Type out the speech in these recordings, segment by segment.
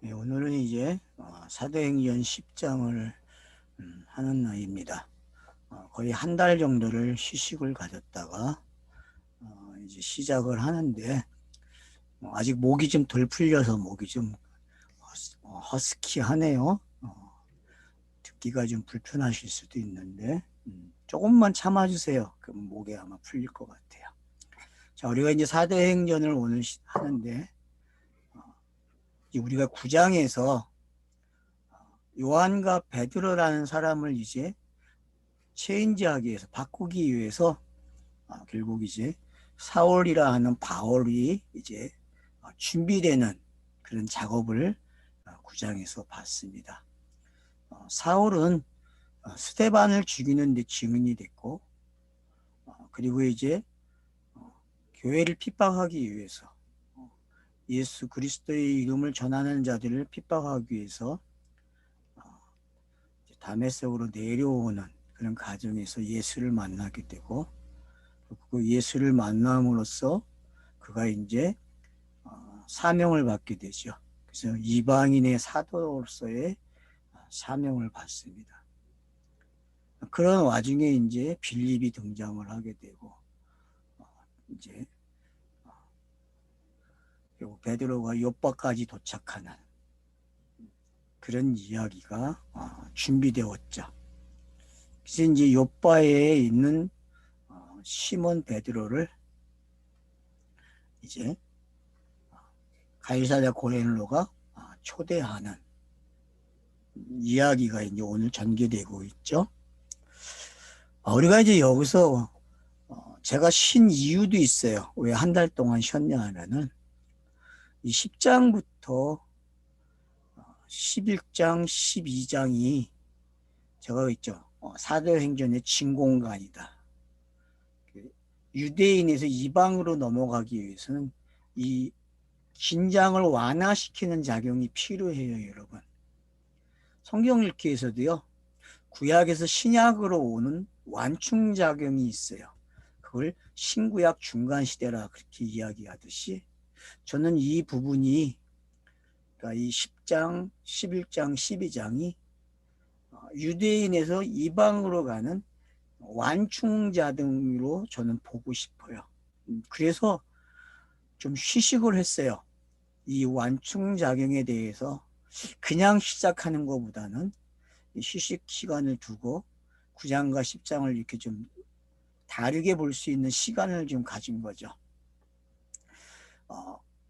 네, 오늘은 이제 사도행전 10장을 하는 날입니다. 거의 한 달 정도를 휴식을 가졌다가 이제 시작을 하는데 아직 목이 좀 덜 풀려서 목이 좀 허스키하네요. 듣기가 좀 불편하실 수도 있는데 조금만 참아주세요. 그럼 목이 아마 풀릴 것 같아요. 자, 우리가 이제 사도행전을 오늘 하는데 우리가 9장에서 요한과 베드로라는 사람을 이제 체인지하기 위해서 바꾸기 위해서 결국 이제 사울이라 하는 바울이 이제 준비되는 그런 작업을 9장에서 봤습니다. 사울은 스데반을 죽이는 데 증인이 됐고 그리고 이제 교회를 핍박하기 위해서 예수 그리스도의 이름을 전하는 자들을 핍박하기 위해서 다메섹으로 내려오는 그런 과정에서 예수를 만나게 되고 그 예수를 만남으로써 그가 이제 사명을 받게 되죠. 그래서 이방인의 사도로서의 사명을 받습니다. 그런 와중에 이제 빌립이 등장을 하게 되고 이제 베드로가 요바까지 도착하는 그런 이야기가 준비되었죠. 그래서 이제 요바에 있는 시몬 베드로를 이제 가이사랴 고넬로가 초대하는 이야기가 이제 오늘 전개되고 있죠. 우리가 이제 여기서 제가 쉰 이유도 있어요. 왜 한 달 동안 쉬었냐 하면은 이 10장부터 11장, 12장이 제가 있죠. 사도행전의 진공관이다. 유대인에서 이방으로 넘어가기 위해서는 이 긴장을 완화시키는 작용이 필요해요, 여러분. 성경 읽기에서도요, 구약에서 신약으로 오는 완충작용이 있어요. 그걸 신구약 중간시대라 그렇게 이야기하듯이 저는 이 부분이 그러니까 이 10장, 11장, 12장이 유대인에서 이방으로 가는 완충자등으로 저는 보고 싶어요. 그래서 좀 휴식을 했어요. 이 완충작용에 대해서 그냥 시작하는 것보다는 휴식 시간을 두고 9장과 10장을 이렇게 좀 다르게 볼 수 있는 시간을 좀 가진 거죠.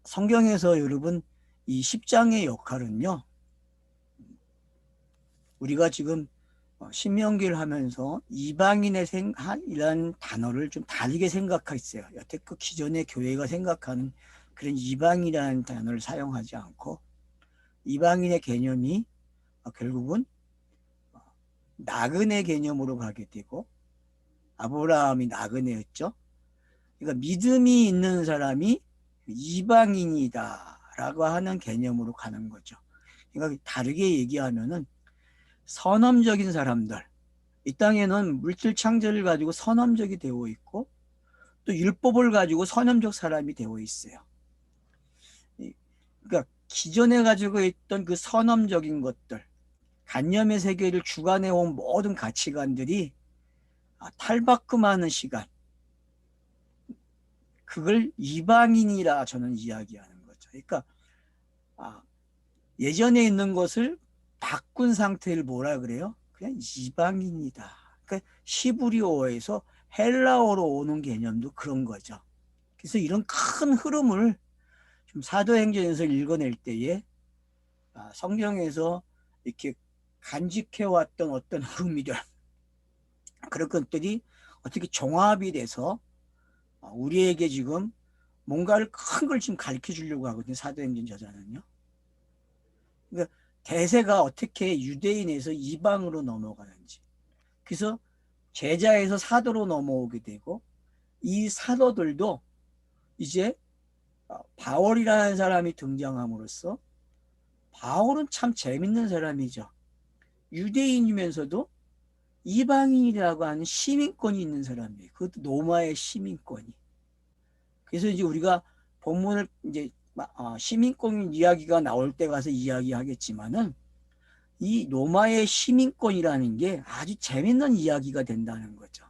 성경에서 여러분 이 10장의 역할은요. 우리가 지금 신명기를 하면서 이방인의 이라는 단어를 좀 다르게 생각했어요. 여태껏 기존의 교회가 생각하는 그런 이방이라는 단어를 사용하지 않고 이방인의 개념이 결국은 나그네 개념으로 가게 되고 아브라함이 나그네였죠. 그러니까 믿음이 있는 사람이 이방인이다라고 하는 개념으로 가는 거죠. 그러니까 다르게 얘기하면은 선험적인 사람들, 이 땅에는 물질 창조를 가지고 선험적이 되어 있고 또 율법을 가지고 선험적 사람이 되어 있어요. 그러니까 기존에 가지고 있던 그 선험적인 것들, 간념의 세계를 주관해온 모든 가치관들이 탈바꿈하는 시간, 그걸 이방인이라 저는 이야기하는 거죠. 그러니까 예전에 있는 것을 바꾼 상태를 뭐라 그래요? 그냥 이방인이다. 그러니까 히브리어에서 헬라어로 오는 개념도 그런 거죠. 그래서 이런 큰 흐름을 좀 사도행전에서 읽어낼 때에 성경에서 이렇게 간직해왔던 어떤 흐름이들 그런 것들이 어떻게 종합이 돼서 우리에게 지금 뭔가를 큰 걸 지금 가르쳐 주려고 하거든요. 사도행전 저자는요. 그러니까 대세가 어떻게 유대인에서 이방으로 넘어가는지. 그래서 제자에서 사도로 넘어오게 되고 이 사도들도 이제 바울이라는 사람이 등장함으로써 바울은 참 재밌는 사람이죠. 유대인이면서도 이방인이라고 하는 시민권이 있는 사람이에요. 그것도 로마의 시민권이. 그래서 이제 우리가 본문을 이제 시민권 이야기가 나올 때 가서 이야기하겠지만은 이 로마의 시민권이라는 게 아주 재밌는 이야기가 된다는 거죠.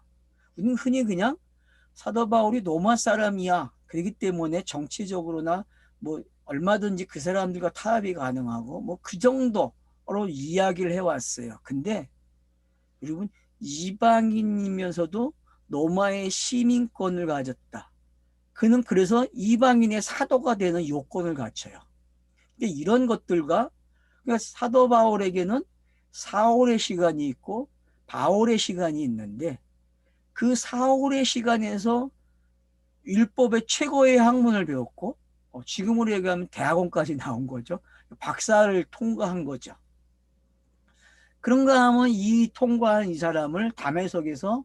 우리는 흔히 그냥 사도 바울이 로마 사람이야. 그렇기 때문에 정치적으로나 뭐 얼마든지 그 사람들과 타협이 가능하고 뭐 그 정도로 이야기를 해왔어요. 근데 여러분, 이방인이면서도 로마의 시민권을 가졌다. 그는 그래서 이방인의 사도가 되는 요건을 갖춰요. 근데 이런 것들과 그러니까 사도 바울에게는 사울의 시간이 있고 바울의 시간이 있는데 그 사울의 시간에서 율법의 최고의 학문을 배웠고 지금으로 얘기하면 대학원까지 나온 거죠. 박사를 통과한 거죠. 그런가 하면 이 통과한 이 사람을 담에석에서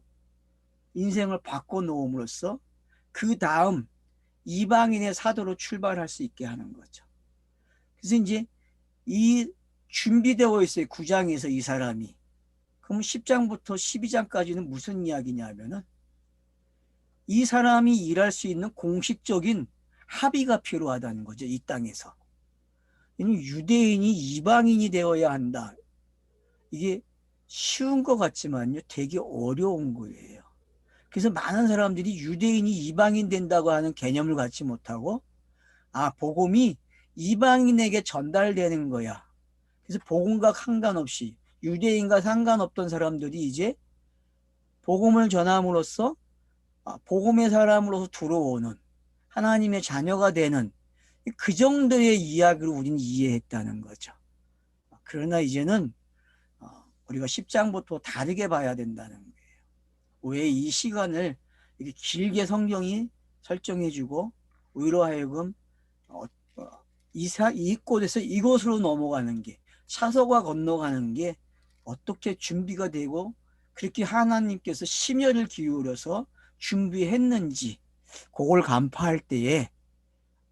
인생을 바꿔놓음으로써 그 다음 이방인의 사도로 출발할 수 있게 하는 거죠. 그래서 이제 이 준비되어 있어요. 9장에서 이 사람이. 그럼 10장부터 12장까지는 무슨 이야기냐면은 이 사람이 일할 수 있는 공식적인 합의가 필요하다는 거죠. 이 땅에서. 유대인이 이방인이 되어야 한다. 이게 쉬운 것 같지만요. 되게 어려운 거예요. 그래서 많은 사람들이 유대인이 이방인 된다고 하는 개념을 갖지 못하고 복음이 이방인에게 전달되는 거야. 그래서 복음과 상관없이 유대인과 상관없던 사람들이 이제 복음을 전함으로써 복음의 사람으로서 들어오는 하나님의 자녀가 되는 그 정도의 이야기를 우리는 이해했다는 거죠. 그러나 이제는 우리가 10장부터 다르게 봐야 된다는 거예요. 왜 이 시간을 이렇게 길게 성경이 설정해주고 우리로 하여금 이곳에서 이곳으로 넘어가는 게 사서가 건너가는 게 어떻게 준비가 되고 그렇게 하나님께서 심혈을 기울여서 준비했는지 그걸 간파할 때에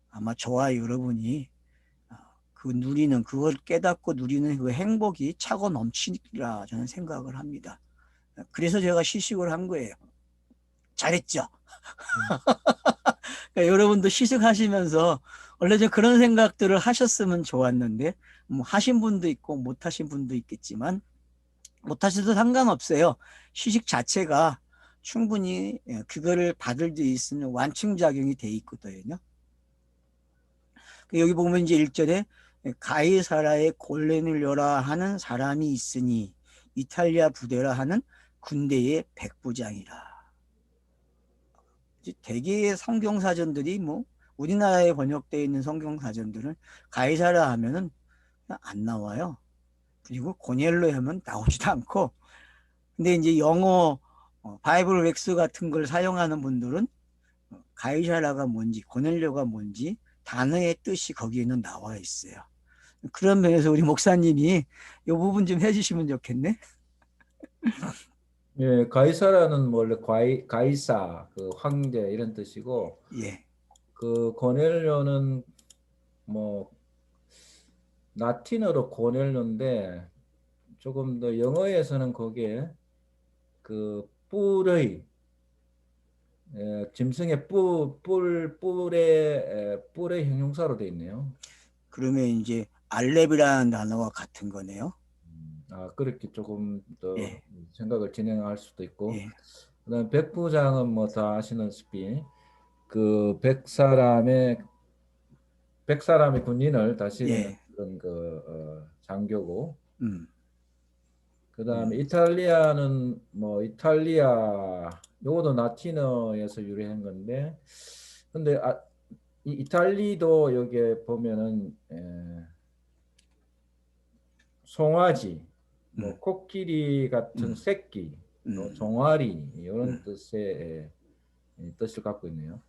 아마 저와 여러분이 그걸 깨닫고 누리는 그 행복이 차고 넘치리라 저는 생각을 합니다. 그래서 제가 시식을 한 거예요. 잘했죠? 그러니까 여러분도 시식하시면서 원래 좀 그런 생각들을 하셨으면 좋았는데 뭐 하신 분도 있고 못 하신 분도 있겠지만 못 하셔도 상관없어요. 시식 자체가 충분히 그거를 받을 수 있는 완충작용이 돼 있거든요. 여기 보면 이제 1절에 가이사라의 골레닐료라 하는 사람이 있으니 이탈리아 부대라 하는 군대의 백부장이라. 대개의 성경사전들이 뭐 우리나라에 번역되어 있는 성경사전들은 가이사라 하면은 안 나와요. 그리고 고넬로 하면 나오지도 않고. 근데 이제 영어 바이블 렉스 같은 걸 사용하는 분들은 가이사라가 뭔지 고넬료가 뭔지 단어의 뜻이 거기에는 나와 있어요. 그런 면에서 우리 목사님이 이 부분 좀 해주시면 좋겠네. 예, 가이사라는 원래 가이사, 그 황제 이런 뜻이고, 예. 그 고넬료는 뭐 라틴어로 고넬료인데 조금 더 영어에서는 거기에 그 뿔의 짐승의 뿔의 형용사로 돼 있네요. 그러면 이제 알렙이라는 단어와 같은 거네요. 그렇게 조금 더 예. 생각을 진행할 수도 있고, 예. 그다음 백부장은 뭐 다 아시는스피 그 백사람의 군인을 다스리는 예. 그런 장교고, 음. 그다음에 이탈리아는 뭐 이탈리아 요것도 라틴어에서 유래한 건데, 근데 이 이탈리도 여기에 보면은 송아지, 뭐 음. 코끼리 같은 음. 새끼, 또 음. 종아리 이런 음. 뜻의 뜻을 갖고 있네요.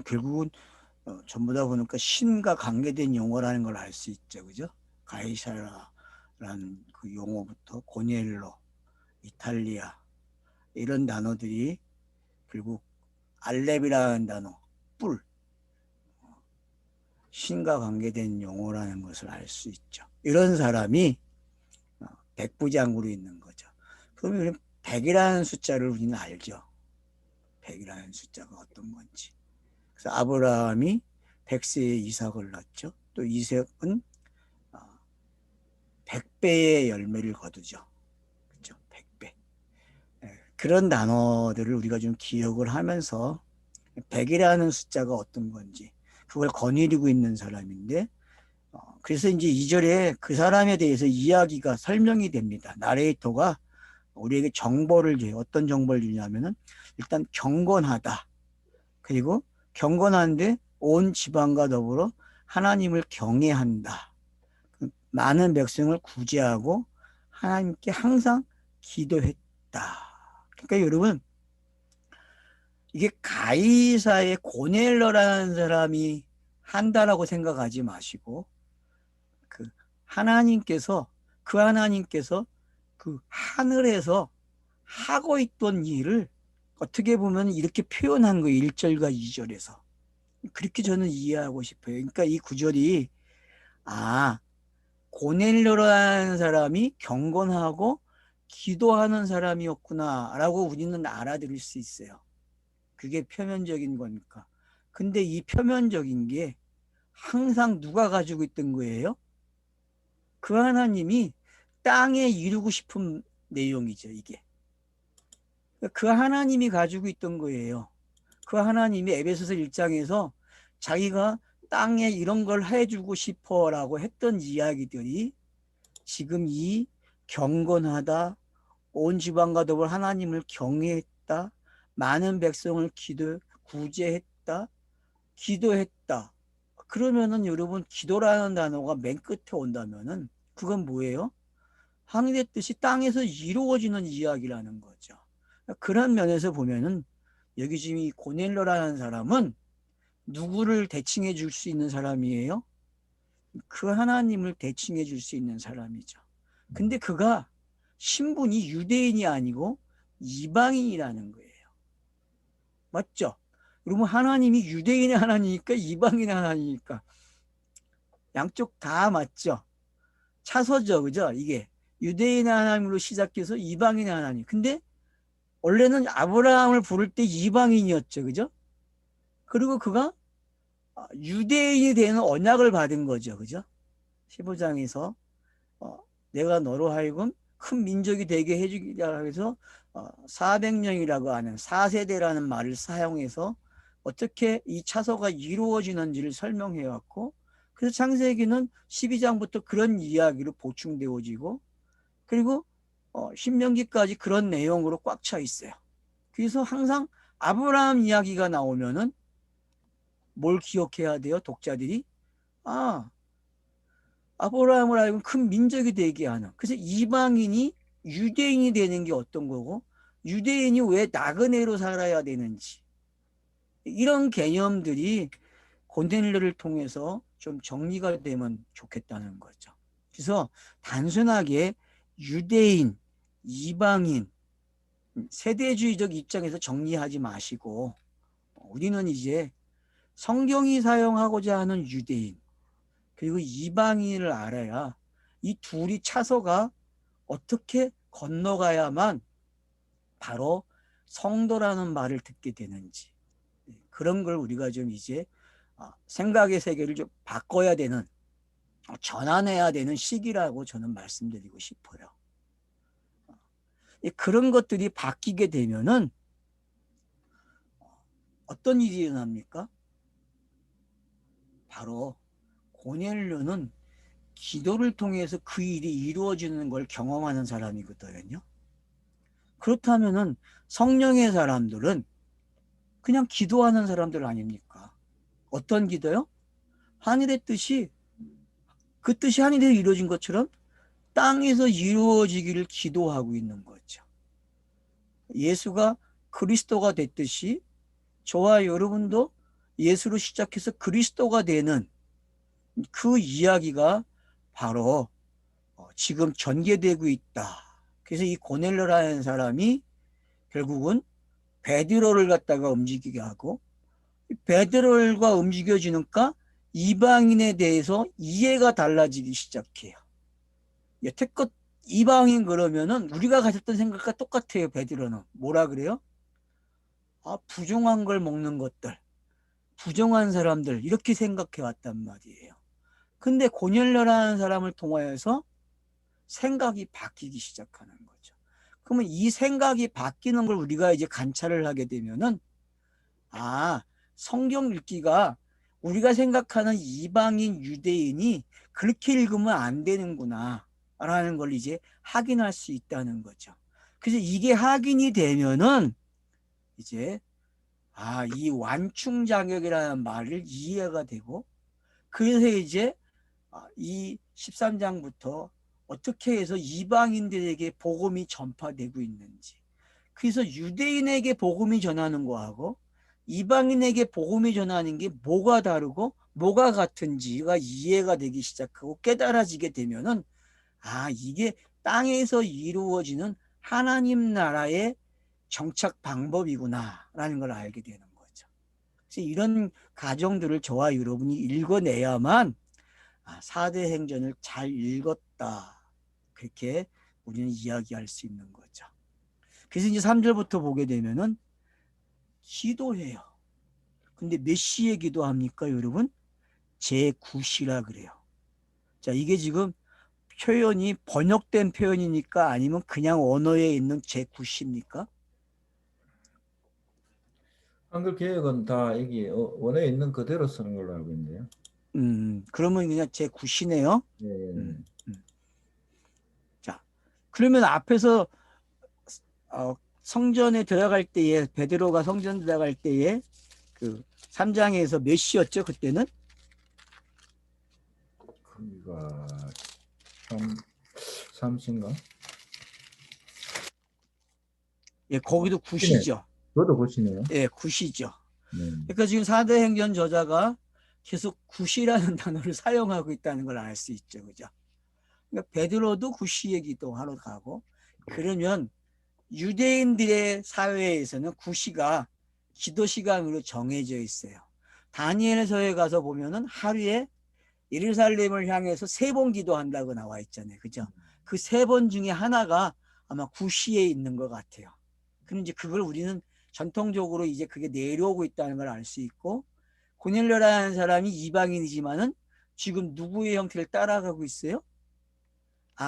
결국은 전부 다 보니까 신과 관계된 용어라는 걸 알 수 있죠. 그죠? 가이사라라는 그 용어부터 고넬로, 이탈리아 이런 단어들이 결국 알렙이라는 단어, 뿔, 신과 관계된 용어라는 것을 알 수 있죠. 이런 사람이 백부장으로 있는 거죠. 그러면 100이라는 숫자를 우리는 알죠. 100이라는 숫자가 어떤 건지. 그래서 아브라함이 백세에 이삭을 낳죠. 또 이삭은 100배의 열매를 거두죠. 그렇죠? 100배. 그런 단어들을 우리가 좀 기억을 하면서 100이라는 숫자가 어떤 건지 그걸 거느리고 있는 사람인데, 그래서 이제 2절에 그 사람에 대해서 이야기가 설명이 됩니다. 나레이터가 우리에게 정보를 줘요. 어떤 정보를 주냐면은 일단 경건하다. 그리고 경건한데 온 지방과 더불어 하나님을 경외한다. 많은 백성을 구제하고 하나님께 항상 기도했다. 그러니까 여러분, 이게 가이사의 고넬러라는 사람이 한다라고 생각하지 마시고, 그 하나님께서 하나님께서 그 하늘에서 하고 있던 일을 어떻게 보면 이렇게 표현한 거예요. 1절과 2절에서. 그렇게 저는 이해하고 싶어요. 그러니까 이 구절이 고넬료라는 사람이 경건하고 기도하는 사람이었구나라고 우리는 알아들을 수 있어요. 그게 표면적인 거니까. 근데 이 표면적인 게 항상 누가 가지고 있던 거예요? 그 하나님이 땅에 이루고 싶은 내용이죠, 이게. 그 하나님이 가지고 있던 거예요. 그 하나님이 에베소서 1장에서 자기가 땅에 이런 걸 해주고 싶어라고 했던 이야기들이 지금 이 경건하다, 온 지방과 더불어 하나님을 경외했다, 많은 백성을 구제했다, 기도했다. 그러면은 여러분, 기도라는 단어가 맨 끝에 온다면은 그건 뭐예요? 하늘의 뜻이 땅에서 이루어지는 이야기라는 거죠. 그런 면에서 보면은 여기 지금 이 고넬로라는 사람은 누구를 대칭해 줄 수 있는 사람이에요? 그 하나님을 대칭해 줄 수 있는 사람이죠. 근데 그가 신분이 유대인이 아니고 이방인이라는 거예요. 맞죠? 그러면 하나님이 유대인의 하나님이니까 이방인의 하나님이니까 양쪽 다 맞죠? 차서죠, 그죠? 이게 유대인의 하나님으로 시작해서 이방인의 하나님. 근데 원래는 아브라함을 부를 때 이방인이었죠, 그죠? 그리고 그가 유대인이 되는 언약을 받은 거죠, 그죠? 15장에서 내가 너로 하여금 큰 민족이 되게 해주기라 해서 400년이라고 하는 4세대라는 말을 사용해서 어떻게 이 차서가 이루어지는지를 설명해 왔고, 그래서 창세기는 12장부터 그런 이야기로 보충되어지고, 그리고 신명기까지 그런 내용으로 꽉 차 있어요. 그래서 항상 아브라함 이야기가 나오면은 뭘 기억해야 돼요? 독자들이 아브라함을 하여금 큰 민족이 되게 하는. 그래서 이방인이 유대인이 되는 게 어떤 거고, 유대인이 왜 나그네로 살아야 되는지, 이런 개념들이 고넬료를 통해서 좀 정리가 되면 좋겠다는 거죠. 그래서 단순하게 유대인, 이방인, 세대주의적 입장에서 정리하지 마시고, 우리는 이제 성경이 사용하고자 하는 유대인, 그리고 이방인을 알아야 이 둘이 차서가 어떻게 건너가야만 바로 성도라는 말을 듣게 되는지, 그런 걸 우리가 좀 이제 생각의 세계를 좀 바꿔야 되는, 전환해야 되는 시기라고 저는 말씀드리고 싶어요. 그런 것들이 바뀌게 되면은 어떤 일이 일어납니까? 바로 고넬료는 기도를 통해서 그 일이 이루어지는 걸 경험하는 사람이거든요. 그렇다면은 성령의 사람들은 그냥 기도하는 사람들 아닙니까? 어떤 기도요? 하늘의 뜻이, 그 뜻이 하늘에서 이루어진 것처럼 땅에서 이루어지기를 기도하고 있는 거죠. 예수가 그리스도가 됐듯이 저와 여러분도 예수로 시작해서 그리스도가 되는 그 이야기가 바로 지금 전개되고 있다. 그래서 이 고넬료라는 사람이 결국은 베드로를 갖다가 움직이게 하고, 베드로가 움직여지니까 이방인에 대해서 이해가 달라지기 시작해요. 여태껏 이방인 그러면은 우리가 가졌던 생각과 똑같아요. 베드로는 뭐라 그래요? 부정한 걸 먹는 것들, 부정한 사람들 이렇게 생각해 왔단 말이에요. 근데 곤열려라는 사람을 통하여서 생각이 바뀌기 시작하는 거죠. 그러면 이 생각이 바뀌는 걸 우리가 이제 관찰을 하게 되면은 아, 성경 읽기가 우리가 생각하는 이방인 유대인이 그렇게 읽으면 안 되는구나 라는 걸 이제 확인할 수 있다는 거죠. 그래서 이게 확인이 되면은 이제 이 완충자격이라는 말을 이해가 되고 그래서 이제 이 13장부터 어떻게 해서 이방인들에게 복음이 전파되고 있는지 그래서 유대인에게 복음이 전하는 거하고 이방인에게 복음이 전하는 게 뭐가 다르고 뭐가 같은지가 이해가 되기 시작하고 깨달아지게 되면은 이게 땅에서 이루어지는 하나님 나라의 정착 방법이구나라는 걸 알게 되는 거죠. 그래서 이런 가정들을 저와 여러분이 읽어내야만 4대 행전을 잘 읽었다. 그렇게 우리는 이야기할 수 있는 거죠. 그래서 이제 3절부터 보게 되면은 기도해요. 근데 몇 시에 기도합니까, 여러분? 제9시라 그래요. 자, 이게 지금 표현이 번역된 표현이니까 아니면 그냥 언어에 있는 제9시입니까? 한글 개혁은 다 여기 원어에 있는 그대로 쓰는 걸로 알고 있는데요. 그러면 그냥 제9시네요. 예, 예. 자, 그러면 앞에서 성전에 들어갈 때에 베드로가 성전 들어갈 때에 그 3장에서 몇 시였죠? 그때는? 거기가 3시인가? 예, 거기도 9시죠. 그것도 보시네요. 예, 9시죠. 그러니까 지금 4대 행전 저자가 계속 9시라는 단어를 사용하고 있다는 걸 알 수 있죠. 그죠? 그러니까 베드로도 9시에 기도하러 가고 그러면 유대인들의 사회에서는 9시가 기도 시간으로 정해져 있어요. 다니엘서에 가서 보면은 하루에 예루살렘을 향해서 3번 기도한다고 나와 있잖아요. 그죠? 그 3번 중에 하나가 아마 9시에 있는 것 같아요. 그럼 이제 그걸 우리는 전통적으로 이제 그게 내려오고 있다는 걸 알 수 있고 고넬료라는 사람이 이방인이지만은 지금 누구의 형태를 따라가고 있어요?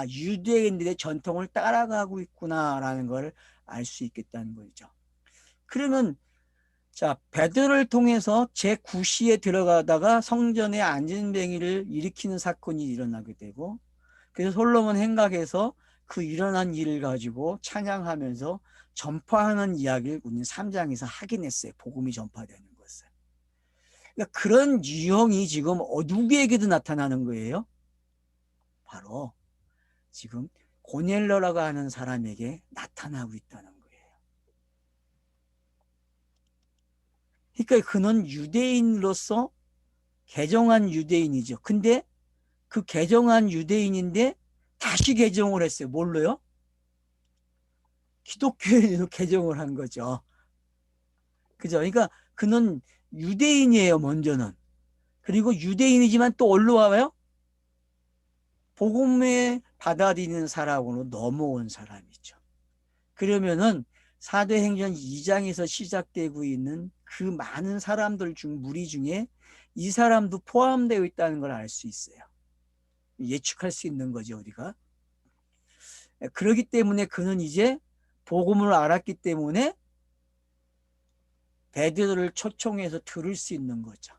유대인들의 전통을 따라가고 있구나라는 걸 알 수 있겠다는 거죠. 그러면 자, 베드로를 통해서 제9시에 들어가다가 성전에 안전뱅이를 일으키는 사건이 일어나게 되고 그래서 솔로몬 행각에서 그 일어난 일을 가지고 찬양하면서 전파하는 이야기를 우리는 3장에서 하긴 했어요. 복음이 전파되는 것을. 그러니까 그런 유형이 지금 누구에게도 나타나는 거예요. 바로 지금 고넬로라고 하는 사람에게 나타나고 있다는 거예요. 그러니까 그는 유대인으로서 개정한 유대인이죠. 근데 그 개정한 유대인인데 다시 개정을 했어요. 뭘로요? 기독교인으로 개정을 한 거죠. 그죠? 그러니까 그는 유대인이에요, 먼저는. 그리고 유대인이지만 또 어디로 와요? 복음에 받아들이는 사람으로 넘어온 사람이죠. 그러면은 사도행전 2장에서 시작되고 있는 그 많은 사람들 중 무리 중에 이 사람도 포함되어 있다는 걸 알 수 있어요. 예측할 수 있는 거죠, 우리가. 그렇기 때문에 그는 이제 복음을 알았기 때문에 베드로를 초청해서 들을 수 있는 거죠.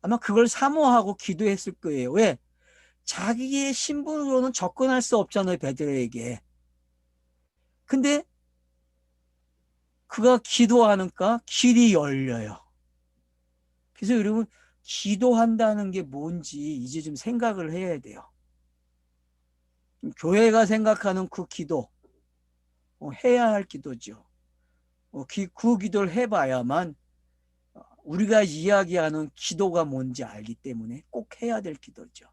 아마 그걸 사모하고 기도했을 거예요. 왜? 자기의 신분으로는 접근할 수 없잖아요, 베드로에게. 근데 그가 기도하니까 길이 열려요. 그래서 여러분 기도한다는 게 뭔지 이제 좀 생각을 해야 돼요. 교회가 생각하는 그 기도 해야 할 기도죠. 그 기도를 해봐야만 우리가 이야기하는 기도가 뭔지 알기 때문에 꼭 해야 될 기도죠.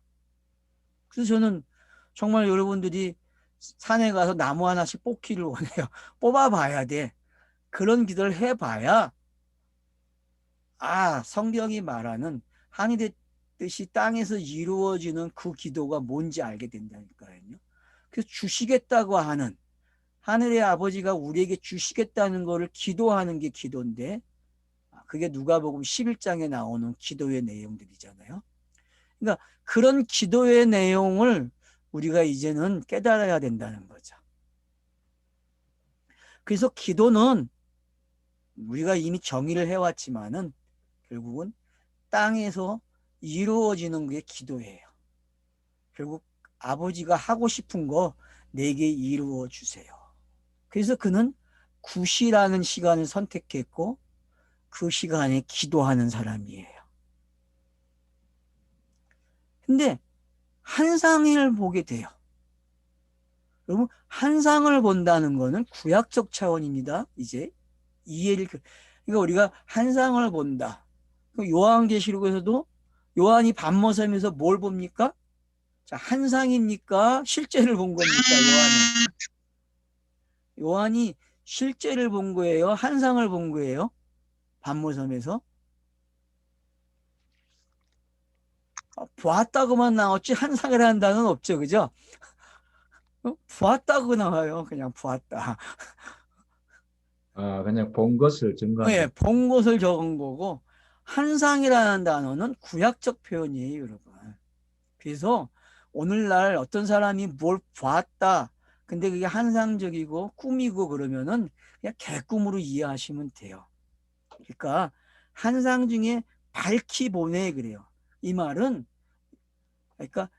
그래서 저는 정말 여러분들이 산에 가서 나무 하나씩 뽑기를 원해요. 뽑아봐야 돼. 그런 기도를 해봐야 성경이 말하는 하늘의 뜻이 땅에서 이루어지는 그 기도가 뭔지 알게 된다니까요. 그래서 주시겠다고 하는 하늘의 아버지가 우리에게 주시겠다는 것을 기도하는 게 기도인데 그게 누가복음 11장에 나오는 기도의 내용들이잖아요. 그러니까 그런 기도의 내용을 우리가 이제는 깨달아야 된다는 거죠. 그래서 기도는 우리가 이미 정의를 해왔지만은 결국은 땅에서 이루어지는 게 기도예요. 결국 아버지가 하고 싶은 거 내게 이루어 주세요. 그래서 그는 굿이라는 시간을 선택했고 그 시간에 기도하는 사람이에요. 근데 환상을 보게 돼요. 여러분, 환상을 본다는 거는 구약적 차원입니다. 이제 이해를 그러니까 우리가 환상을 본다. 요한계시록에서도 요한이 밤모섬에서 뭘 봅니까? 자, 환상입니까? 실제를 본 겁니까? 요한이 실제를 본 거예요? 환상을 본 거예요? 밤모섬에서 보았다고만 나왔지 환상을 한다는 없죠, 그죠? 보았다고 나와요. 그냥 보았다. 아, 그냥 본 것을 증거한 예, 거. 본 것을 적은 거고 환상이라는 단어는 구약적 표현이에요, 여러분. 그래서 오늘날 어떤 사람이 뭘 봤다. 근데 그게 환상적이고 꿈이고 그러면은 그냥 개꿈으로 이해하시면 돼요. 그러니까 환상 중에 밝히 보내 그래요. 이 말은 그러니까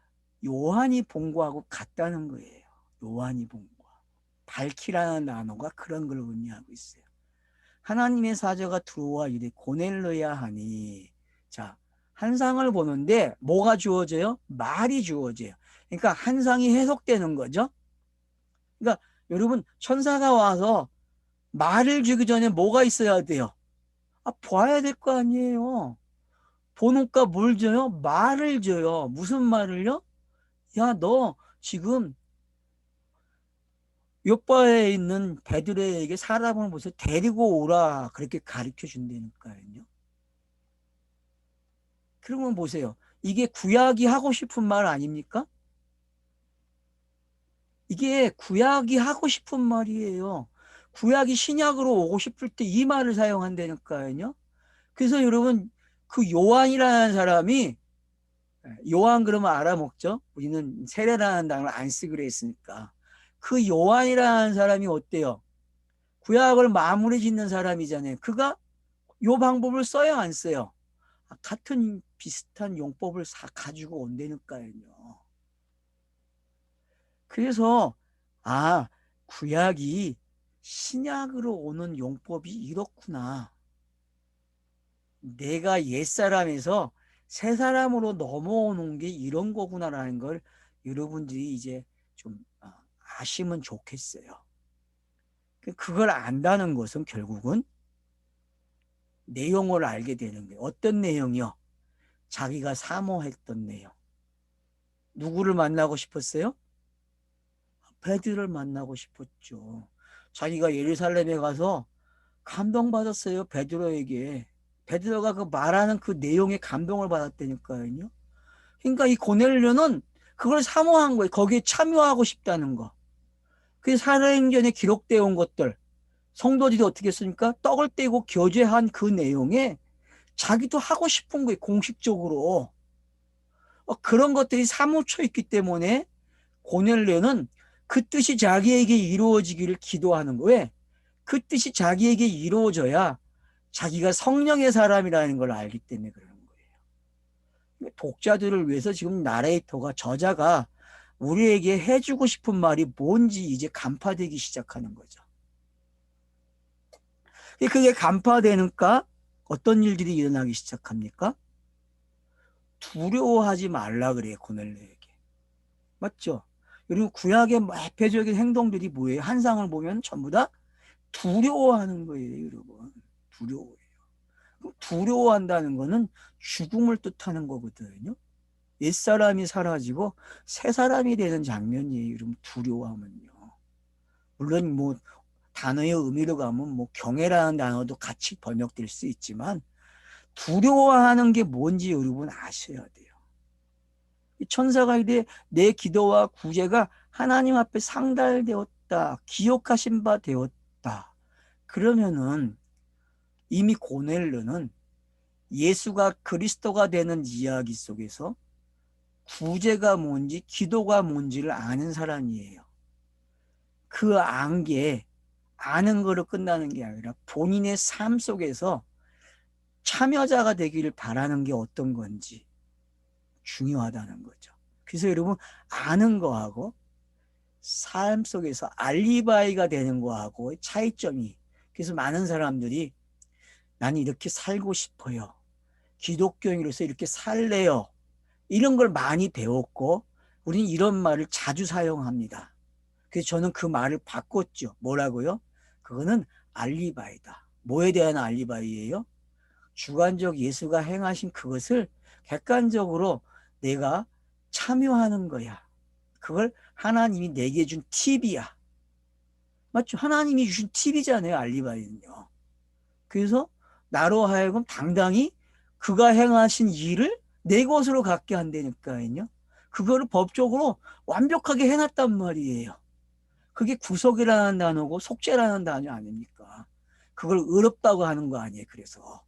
요한이 본 거하고 같다는 거예요. 요한이 본 거. 밝히라는 단어가 그런 걸 의미하고 있어요. 하나님의 사자가 들어와 이르되 고넬로야 하니 자 환상을 보는데 뭐가 주어져요? 말이 주어져요. 그러니까 환상이 해석되는 거죠. 그러니까 여러분 천사가 와서 말을 주기 전에 뭐가 있어야 돼요? 봐야 될 거 아니에요. 보니까 뭘 줘요? 말을 줘요. 무슨 말을요? 야, 너 지금 요바에 있는 베드레에게 사람을 모셔 데리고 오라. 그렇게 가르쳐 준다니까요. 그러면 보세요. 이게 구약이 하고 싶은 말 아닙니까? 이게 구약이 하고 싶은 말이에요. 구약이 신약으로 오고 싶을 때 이 말을 사용한다니까요. 그래서 여러분 그 요한이라는 사람이 요한 그러면 알아먹죠. 우리는 세례라는 단어를 안 쓰기로 했으니까. 그 요한이라는 사람이 어때요? 구약을 마무리 짓는 사람이잖아요. 그가 요 방법을 써요, 안 써요? 같은 비슷한 용법을 가지고 온다니까요. 그래서 구약이 신약으로 오는 용법이 이렇구나. 내가 옛사람에서 새사람으로 넘어오는 게 이런 거구나라는 걸 여러분들이 이제 좀 아시면 좋겠어요. 그걸 안다는 것은 결국은 내용을 알게 되는 거예요. 어떤 내용이요? 자기가 사모했던 내용. 누구를 만나고 싶었어요? 베드로를 만나고 싶었죠. 자기가 예루살렘에 가서 감동받았어요. 베드로에게. 베드로가 그 말하는 그 내용에 감동을 받았다니까요. 그러니까 이 고넬료는 그걸 사모한 거예요. 거기에 참여하고 싶다는 거. 그 사도행전에 기록되어 온 것들. 성도들이 어떻게 했습니까? 떡을 떼고 교제한 그 내용에 자기도 하고 싶은 거예요. 공식적으로. 그런 것들이 사무쳐 있기 때문에 고넬료는 그 뜻이 자기에게 이루어지기를 기도하는 거예요. 그 뜻이 자기에게 이루어져야 자기가 성령의 사람이라는 걸 알기 때문에 그러는 거예요. 독자들을 위해서 지금 나레이터가 저자가 우리에게 해주고 싶은 말이 뭔지 이제 간파되기 시작하는 거죠. 그게 간파되니까 어떤 일들이 일어나기 시작합니까? 두려워하지 말라 그래요, 고넬료에게. 맞죠? 그리고 구약의 대표적인 행동들이 뭐예요? 환상을 보면 전부 다 두려워하는 거예요, 여러분. 두려워해요. 두려워한다는 거는 죽음을 뜻하는 거거든요. 옛사람이 사라지고 새 사람이 되는 장면이에요. 여러분, 두려워하면요. 물론 뭐 단어의 의미로 가면 뭐 경외라는 단어도 같이 번역될 수 있지만 두려워하는 게 뭔지 여러분 아셔야 돼요. 천사가 이르되 내 기도와 구제가 하나님 앞에 상달되었다. 기억하신 바 되었다. 그러면은 이미 고넬료는 예수가 그리스도가 되는 이야기 속에서 구제가 뭔지 기도가 뭔지를 아는 사람이에요. 그 안게 아는 거로 끝나는 게 아니라 본인의 삶 속에서 참여자가 되기를 바라는 게 어떤 건지 중요하다는 거죠. 그래서 여러분, 아는 거하고 삶 속에서 알리바이가 되는 거하고 차이점이, 그래서 많은 사람들이 나는 이렇게 살고 싶어요, 기독교인으로서 이렇게 살래요, 이런 걸 많이 배웠고 우리는 이런 말을 자주 사용합니다. 그래서 저는 그 말을 바꿨죠. 뭐라고요? 그거는 알리바이다. 뭐에 대한 알리바이예요? 주관적 예수가 행하신 그것을 객관적으로 내가 참여하는 거야. 그걸 하나님이 내게 준 팁이야. 맞죠? 하나님이 주신 팁이잖아요, 알리바이는요. 그래서 나로 하여금 당당히 그가 행하신 일을 내 것으로 갖게 한다니까요. 그거를 법적으로 완벽하게 해놨단 말이에요. 그게 구속이라는 단어고 속죄라는 단어 아닙니까? 그걸 의롭다고 하는 거 아니에요. 그래서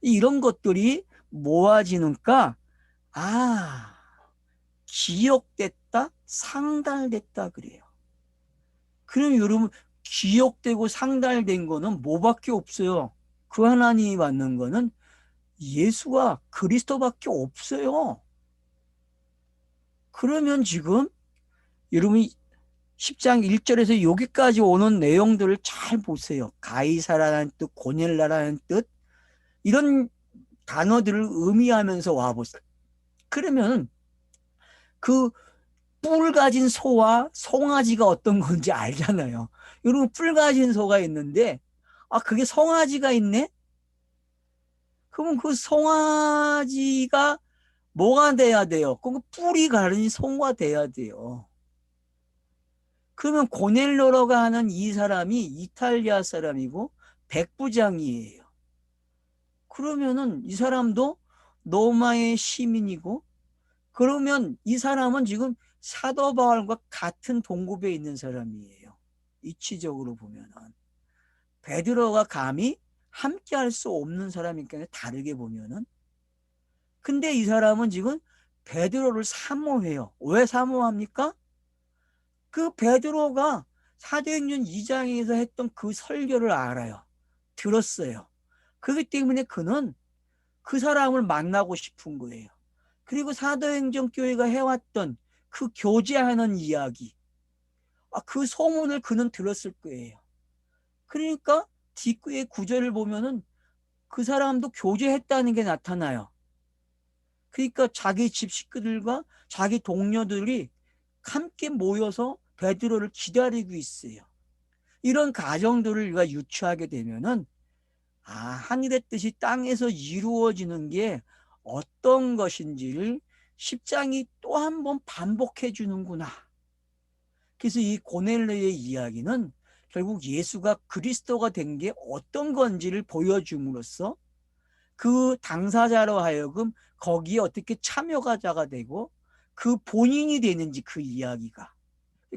이런 것들이 모아지니까 아, 기억됐다, 상달됐다 그래요. 그럼 여러분, 기억되고 상달된 거는 뭐밖에 없어요. 그 하나님이 받는 거는 예수와 그리스도밖에 없어요. 그러면 지금 여러분이 10장 1절에서 여기까지 오는 내용들을 잘 보세요. 가이사라는 뜻, 고넬라라는 뜻, 이런 단어들을 의미하면서 와보세요. 그러면 그 뿔 가진 소와 송아지가 어떤 건지 알잖아요. 여러분, 뿔 가진 소가 있는데 아, 그게 송아지가 있네? 그러면 그 송아지가 뭐가 돼야 돼요? 그 뿔이 가른 송가 돼야 돼요. 그러면 고넬로라고 하는 이 사람이 이탈리아 사람이고 백부장이에요. 그러면은 이 사람도 로마의 시민이고, 그러면 이 사람은 지금 사도 바울과 같은 동급에 있는 사람이에요. 이치적으로 보면은 베드로가 감히 함께 할 수 없는 사람이니까 다르게 보면은. 근데 이 사람은 지금 베드로를 사모해요. 왜 사모합니까? 그 베드로가 사도행전 2장에서 했던 그 설교를 알아요. 들었어요. 그렇기 때문에 그는 그 사람을 만나고 싶은 거예요. 그리고 사도행전 교회가 해왔던 그 교제하는 이야기, 그 소문을 그는 들었을 거예요. 그러니까 뒷구의 구절을 보면은 그 사람도 교제했다는 게 나타나요. 그러니까 자기 집 식구들과 자기 동료들이 함께 모여서 베드로를 기다리고 있어요. 이런 가정들을 우리가 유추하게 되면은 하늘의 뜻이 땅에서 이루어지는 게 어떤 것인지를 10장이 또 한 번 반복해 주는구나. 그래서 이 고넬료의 이야기는 결국 예수가 그리스도가 된 게 어떤 건지를 보여줌으로써 그 당사자로 하여금 거기에 어떻게 참여자가 되고 그 본인이 되는지, 그 이야기가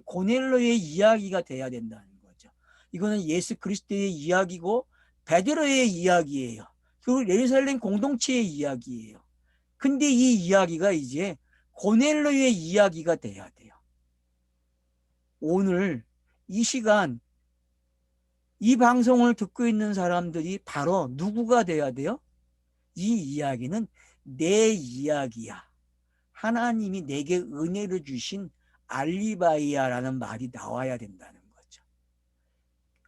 고넬료의 이야기가 돼야 된다는 거죠. 이거는 예수 그리스도의 이야기고 베드로의 이야기예요. 그리고 예루살렘 공동체의 이야기예요. 근데 이 이야기가 이제 고넬료의 이야기가 돼야 돼요. 오늘 이 시간 이 방송을 듣고 있는 사람들이 바로 누구가 돼야 돼요? 이 이야기는 내 이야기야. 하나님이 내게 은혜를 주신 알리바이야라는 말이 나와야 된다는 거죠.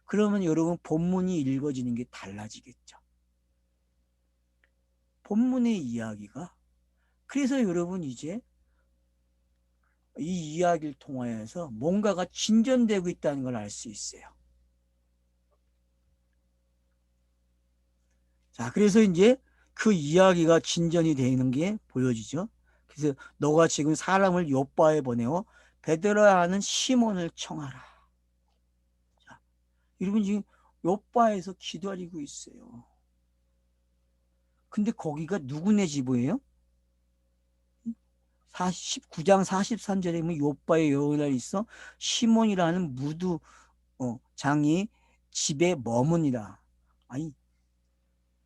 그러면 여러분, 본문이 읽어지는 게 달라지겠죠. 본문의 이야기가, 그래서 여러분 이제 이 이야기를 통하여서 뭔가가 진전되고 있다는 걸 알 수 있어요. 자, 그래서 이제 그 이야기가 진전이 되는 게 보여지죠. 그래서 너가 지금 사람을 요바에 보내어 베드로라 하는 시몬을 청하라. 자, 여러분 지금 요바에서 기다리고 있어요. 근데 거기가 누구네 집이에요? 19장 43절에 보면 요바의 여인이 있어 시몬이라는 무두 장이 집에 머무니라. 아니,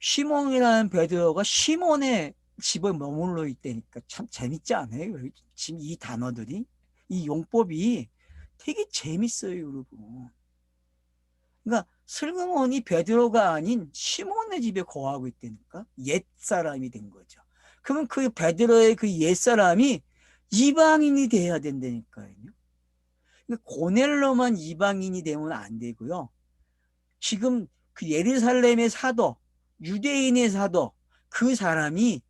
시몬이라는 베드로가 시몬의 집에 머물러 있다니까 참 재밌지 않아요? 지금 이 단어들이, 이 용법이 되게 재밌어요, 여러분. 그러니까 슬그머니 베드로가 아닌 시몬의 집에 거하고 있다니까, 옛사람이 된 거죠. 그러면 그 베드로의 그 옛사람이 이방인이 돼야 된다니까요. 그러니까 고넬로만 이방인이 되면 안 되고요. 지금 그 예루살렘의 사도, 유대인의 사도, 그 사람이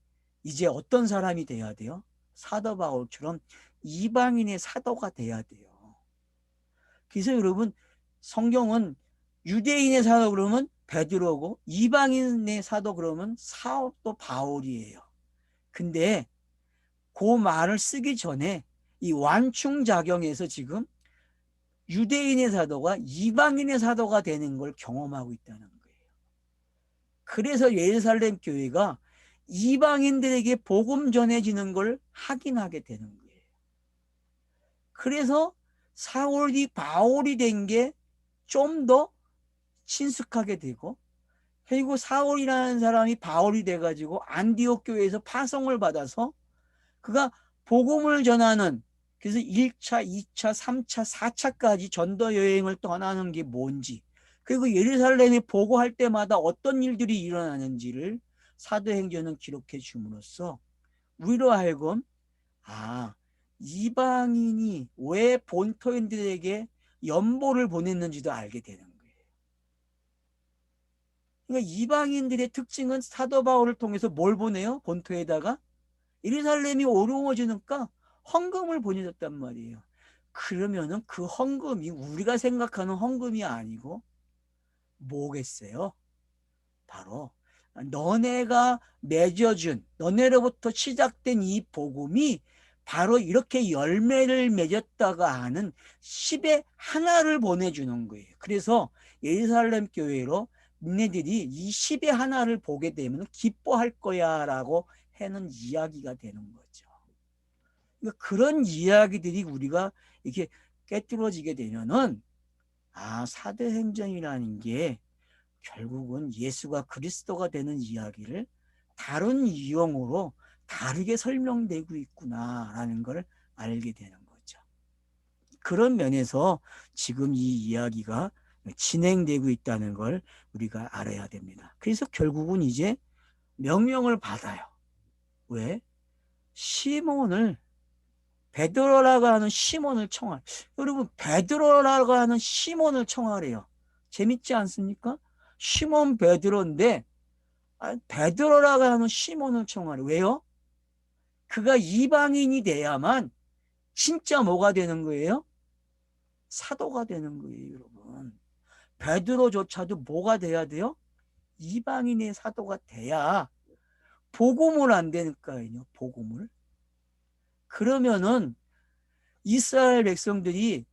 이제 어떤 사람이 돼야 돼요? 사도 바울처럼 이방인의 사도가 돼야 돼요. 그래서 여러분, 성경은 유대인의 사도 그러면 베드로고, 이방인의 사도 그러면 사도 바울이에요. 근데 그 말을 쓰기 전에 이 완충작용에서 지금 유대인의 사도가 이방인의 사도가 되는 걸 경험하고 있다는 거예요. 그래서 예루살렘 교회가 이방인들에게 복음 전해지는 걸 확인하게 되는 거예요. 그래서 사울이 바울이 된 게 좀 더 친숙하게 되고, 그리고 사울이라는 사람이 바울이 돼가지고 안디옥 교회에서 파송을 받아서 그가 복음을 전하는, 그래서 1차, 2차, 3차, 4차까지 전도 여행을 떠나는 게 뭔지, 그리고 예루살렘에 보고할 때마다 어떤 일들이 일어나는지를 사도행전은 기록해 줌으로써 우리로 하여금 이방인이 왜 본토인들에게 연보를 보냈는지도 알게 되는 거예요. 그러니까 이방인들의 특징은 사도 바울을 통해서 뭘 보내요? 본토에다가 예루살렘이 어려워지니까 헌금을 보내줬단 말이에요. 그러면은 그 헌금이 우리가 생각하는 헌금이 아니고 뭐겠어요? 바로 너네가 맺어준, 너네로부터 시작된 이 복음이 바로 이렇게 열매를 맺었다가 하는 10의 하나를 보내주는 거예요. 그래서 예루살렘 교회로 너네들이 이 10의 하나를 보게 되면 기뻐할 거야 라고 하는 이야기가 되는 거죠. 그러니까 그런 이야기들이 우리가 이렇게 깨뜨려지게 되면은 사도행전이라는 게 결국은 예수가 그리스도가 되는 이야기를 다른 유형으로 다르게 설명되고 있구나라는 걸 알게 되는 거죠. 그런 면에서 지금 이 이야기가 진행되고 있다는 걸 우리가 알아야 됩니다. 그래서 결국은 이제 명령을 받아요. 왜? 시몬을, 베드로라고 하는 시몬을 청할. 여러분, 베드로라고 하는 시몬을 청하래요. 재밌지 않습니까? 시몬 베드로인데 베드로라고 하는 시몬을 청하래. 왜요? 그가 이방인이 돼야만 진짜 뭐가 되는 거예요? 사도가 되는 거예요, 여러분. 베드로조차도 뭐가 돼야 돼요? 이방인의 사도가 돼야 복음을 안 되니까요, 복음을. 그러면은 이스라엘 백성들이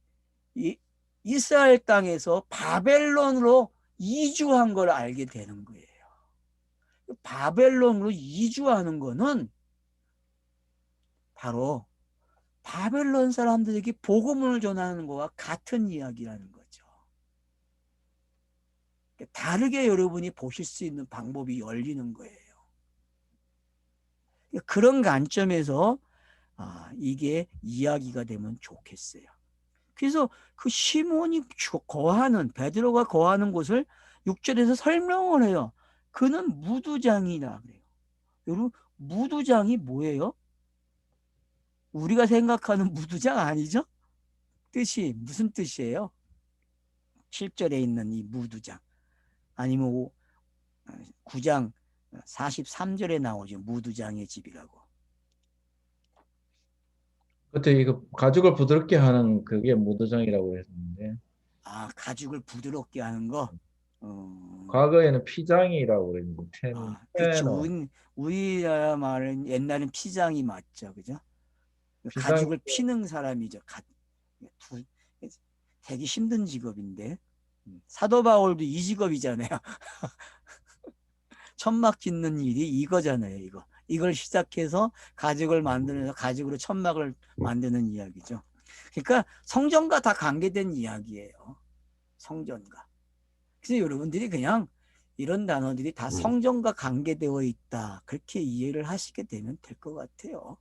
이스라엘 땅에서 바벨론으로 이주한 걸 알게 되는 거예요. 바벨론으로 이주하는 거는 바로 바벨론 사람들에게 복음을 전하는 것과 같은 이야기라는 거죠. 다르게 여러분이 보실 수 있는 방법이 열리는 거예요. 그런 관점에서 이게 이야기가 되면 좋겠어요. 그래서 그 시몬이 거하는, 베드로가 거하는 곳을 6절에서 설명을 해요. 그는 무두장이다 그래요. 여러분, 무두장이 뭐예요? 우리가 생각하는 무두장 아니죠? 뜻이 무슨 뜻이에요? 7절에 있는 이 무두장, 아니면 9장 43절에 나오죠. 무두장의 집이라고. 그때 이거 가죽을 부드럽게 하는 그게 무도장이라고 했는데 가죽을 부드럽게 하는 거. 과거에는 피장이라고 그랬는데 그렇죠. 테너 우리나라 말은 옛날엔 피장이 맞죠, 그죠? 피장 가죽을 피는 사람이죠. 되게 힘든 직업인데 사도 바울도 이 직업이잖아요. 천막 짓는 일이 이거잖아요. 이걸 시작해서 가죽을 만들어서 가죽으로 천막을 만드는 이야기죠. 그러니까 성전과 다 관계된 이야기예요. 성전과. 그래서 여러분들이 그냥 이런 단어들이 다 성전과 관계되어 있다. 그렇게 이해를 하시게 되면 될 것 같아요.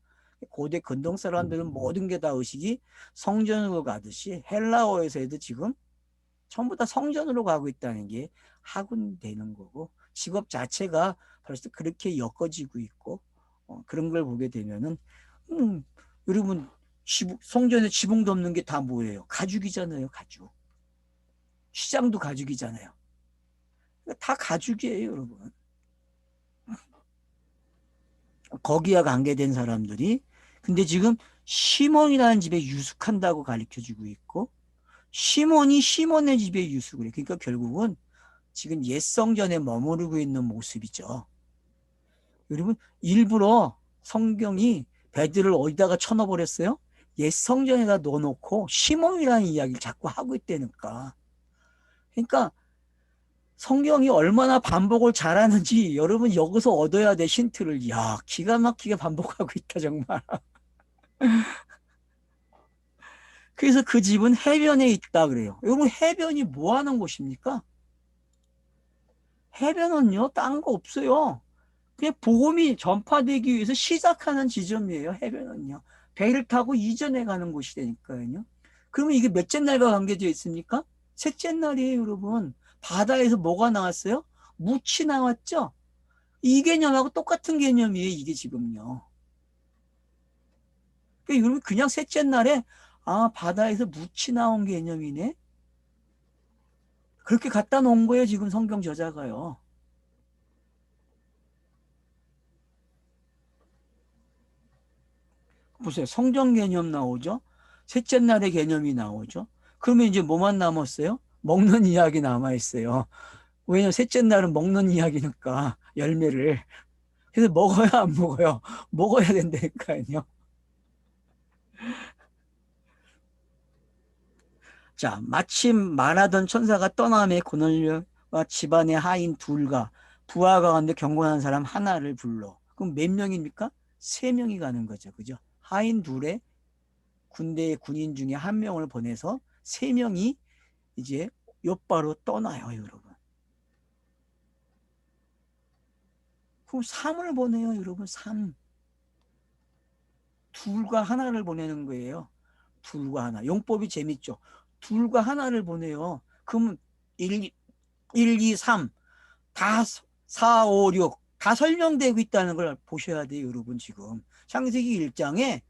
고대 근동 사람들은 모든 게 다 의식이 성전으로 가듯이 헬라어에서도 지금 전부 다 성전으로 가고 있다는 게 학운되는 거고, 직업 자체가 벌써 그렇게 엮어지고 있고, 그런 걸 보게 되면은 여러분 성전에 지붕도 없는 게 다 뭐예요? 가죽이잖아요. 가죽. 시장도 가죽이잖아요. 다 가죽이에요, 여러분. 거기와 관계된 사람들이 근데 지금 시몬이라는 집에 유숙한다고 가르쳐주고 있고, 시몬이 시몬의 집에 유숙을 해. 그러니까 결국은 지금 옛 성전에 머무르고 있는 모습이죠. 여러분 일부러 성경이 베드를 어디다가 쳐넣어버렸어요? 옛 성전에다 넣어놓고 시몬이라는 이야기를 자꾸 하고 있다니까. 그러니까 성경이 얼마나 반복을 잘하는지 여러분 여기서 얻어야 될 힌트를 기가 막히게 반복하고 있다 정말. 그래서 그 집은 해변에 있다 그래요. 여러분 해변이 뭐 하는 곳입니까? 해변은요 딴 거 없어요. 그냥 복음이 전파되기 위해서 시작하는 지점이에요. 해변은요. 배를 타고 이전에 가는 곳이라니까요. 그러면 이게 몇째 날과 관계되어 있습니까? 셋째 날이에요, 여러분. 바다에서 뭐가 나왔어요? 묻이 나왔죠? 이 개념하고 똑같은 개념이에요, 이게 지금요. 그러니까 여러분 그냥 셋째 날에 바다에서 묻이 나온 개념이네. 그렇게 갖다 놓은 거예요, 지금 성경 저자가요. 보세요. 성전 개념 나오죠? 셋째 날의 개념이 나오죠? 그러면 이제 뭐만 남았어요? 먹는 이야기 남아있어요. 왜냐면 셋째 날은 먹는 이야기니까, 열매를. 그래서 먹어야 안 먹어요? 먹어야 된다니까요. 자, 마침 말하던 천사가 떠남에 고넬료와 집안의 하인 둘과 부하 가운데 경건한 사람 하나를 불러. 그럼 몇 명입니까? 세 명이 가는 거죠. 그죠? 하인 둘에 군대의 군인 중에 한 명을 보내서 세 명이 이제 요바로 떠나요, 여러분. 그럼 3을 보내요, 여러분. 3. 둘과 하나를 보내는 거예요. 둘과 하나. 용법이 재밌죠. 둘과 하나를 보내요. 그러면 1, 2, 3, 다 4, 5, 6, 다 설명되고 있다는 걸 보셔야 돼요, 여러분. 지금 창세기 1장에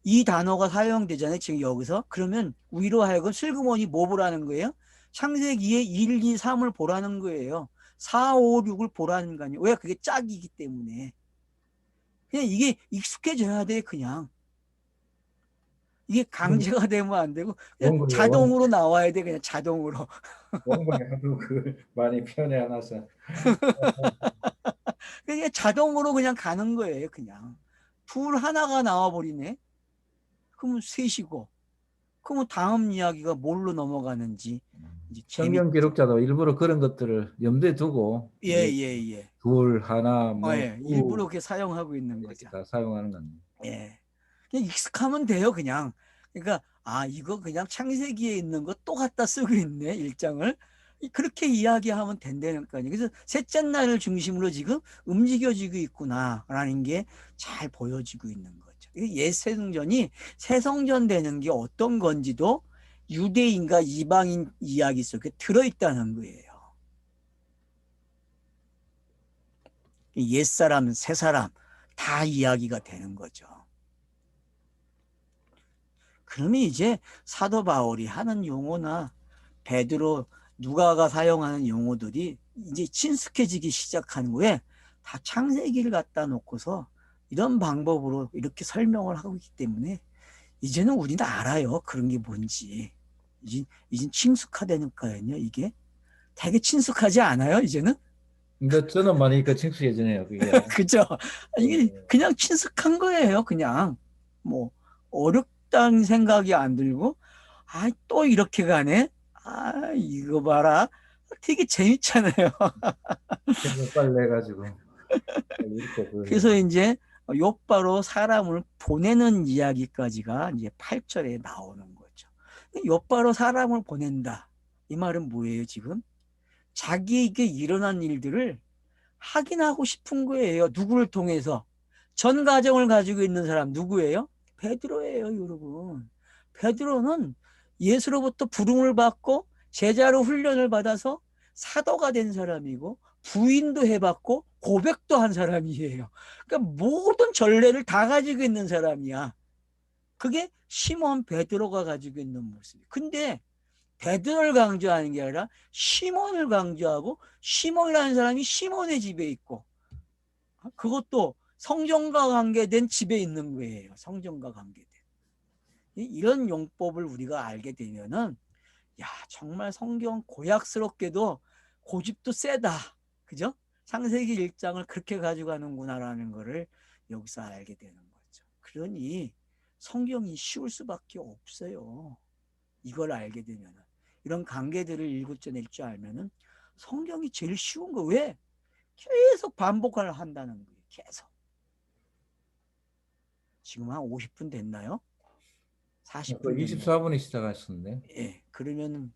이 단어가 사용되잖아요, 지금 여기서. 그러면 위로 하여금 슬그머니 뭐 보라는 거예요? 창세기에 1, 2, 3을 보라는 거예요. 4, 5, 6을 보라는 거 아니에요. 왜? 그게 짝이기 때문에. 그냥 이게 익숙해져야 돼, 그냥. 이게 강제가 되면 안 되고 그냥 원고에 자동으로 나와야 돼, 그냥 자동으로. 원고에 하도 그 많이 편해 놔서 그냥 자동으로 그냥 가는 거예요, 그냥. 둘 하나가 나와버리네. 그러면 셋이고. 그러면 다음 이야기가 뭘로 넘어가는지 이제 성경 기록자도 일부러 그런 것들을 염두에 두고 이게 예. 둘, 하나, 뭐 예. 일부러 두 그렇게 사용하고 있는 이렇게 거죠. 다 사용하는 겁니다. 예. 그냥 익숙하면 돼요, 그냥. 그러니까 이거 그냥 창세기에 있는 거 또 갖다 쓰고 있네, 일장을. 그렇게 이야기하면 된다니까요. 그래서 셋째 날을 중심으로 지금 움직여지고 있구나라는 게 잘 보여지고 있는 거죠. 옛 성전이 새 성전 되는 게 어떤 건지도 유대인과 이방인 이야기 속에 들어있다는 거예요. 옛사람, 새사람 다 이야기가 되는 거죠. 그러면 이제 사도 바울이 하는 용어나 베드로, 누가가 사용하는 용어들이 이제 친숙해지기 시작한 후에 다 창세기를 갖다 놓고서 이런 방법으로 이렇게 설명을 하고 있기 때문에 이제는 우리는 알아요. 그런 게 뭔지. 이제 친숙하다니까요. 이게 되게 친숙하지 않아요, 이제는? 근데 저는 많으니까 친숙해지네요. 그게. 그죠? 이게 예. 그냥 친숙한 거예요. 그냥 뭐 어렵다는 생각이 안 들고 또 이렇게 가네. 이거 봐라. 되게 재밌잖아요. 그래서 빨리 해가지고 읽고 그래서 그러려고. 이제 욥바로 사람을 보내는 이야기까지가 이제 8절에 나오는 거죠. 욥바로 사람을 보낸다. 이 말은 뭐예요, 지금? 자기에게 일어난 일들을 확인하고 싶은 거예요. 누구를 통해서? 전 가정을 가지고 있는 사람 누구예요? 베드로예요, 여러분. 베드로는 예수로부터 부름을 받고 제자로 훈련을 받아서 사도가 된 사람이고 부인도 해봤고 고백도 한 사람이에요. 그러니까 모든 전례를 다 가지고 있는 사람이야. 그게 시몬 베드로가 가지고 있는 모습이에요. 근데 베드로를 강조하는 게 아니라 시몬을 강조하고 시몬이라는 사람이 시몬의 집에 있고 그것도 성전과 관계된 집에 있는 거예요. 성전과 관계된. 이런 용법을 우리가 알게 되면은 야, 정말 성경 고약스럽게도 고집도 세다. 그죠? 창세기 1장을 그렇게 가져가는구나라는 거를 여기서 알게 되는 거죠. 그러니 성경이 쉬울 수밖에 없어요. 이걸 알게 되면은. 이런 관계들을 일구쳐낼 줄 알면은 성경이 제일 쉬운 거. 왜? 계속 반복을 한다는 거예요. 계속. 지금 한 50분 됐나요? 40분 됐나요? 24분에 시작하셨는데. 예, 그러면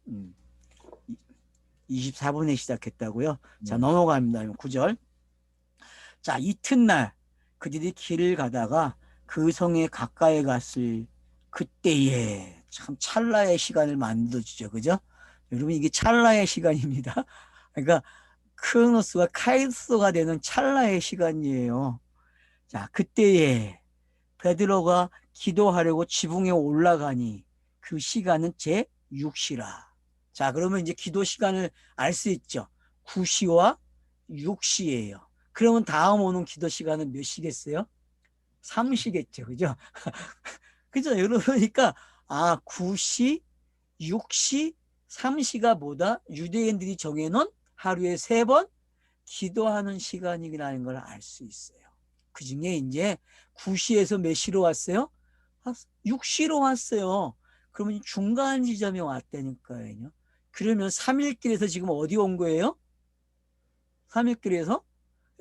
24분에 시작했다고요? 자, 넘어갑니다. 9절. 자, 이튿날 그들이 길을 가다가 그 성에 가까이 갔을 그때에 참 찰나의 시간을 만들어주죠. 그죠? 여러분, 이게 찰나의 시간입니다. 그러니까 크로노스가 카이로스가 되는 찰나의 시간이에요. 자, 그때에 베드로가 기도하려고 지붕에 올라가니 그 시간은 제6시라. 자, 그러면 이제 기도 시간을 알 수 있죠. 9시와 6시예요. 그러면 다음 오는 기도 시간은 몇 시겠어요? 3시겠죠. 그죠? 그죠? 그러니까 9시, 6시, 3시가 뭐다? 유대인들이 정해놓은 하루에 3번 기도하는 시간이라는 걸 알 수 있어요. 그 중에 이제 9시에서 몇 시로 왔어요? 6시로 왔어요. 그러면 중간 지점에 왔다니까요. 그러면 3일길에서 지금 어디 온 거예요? 3일길에서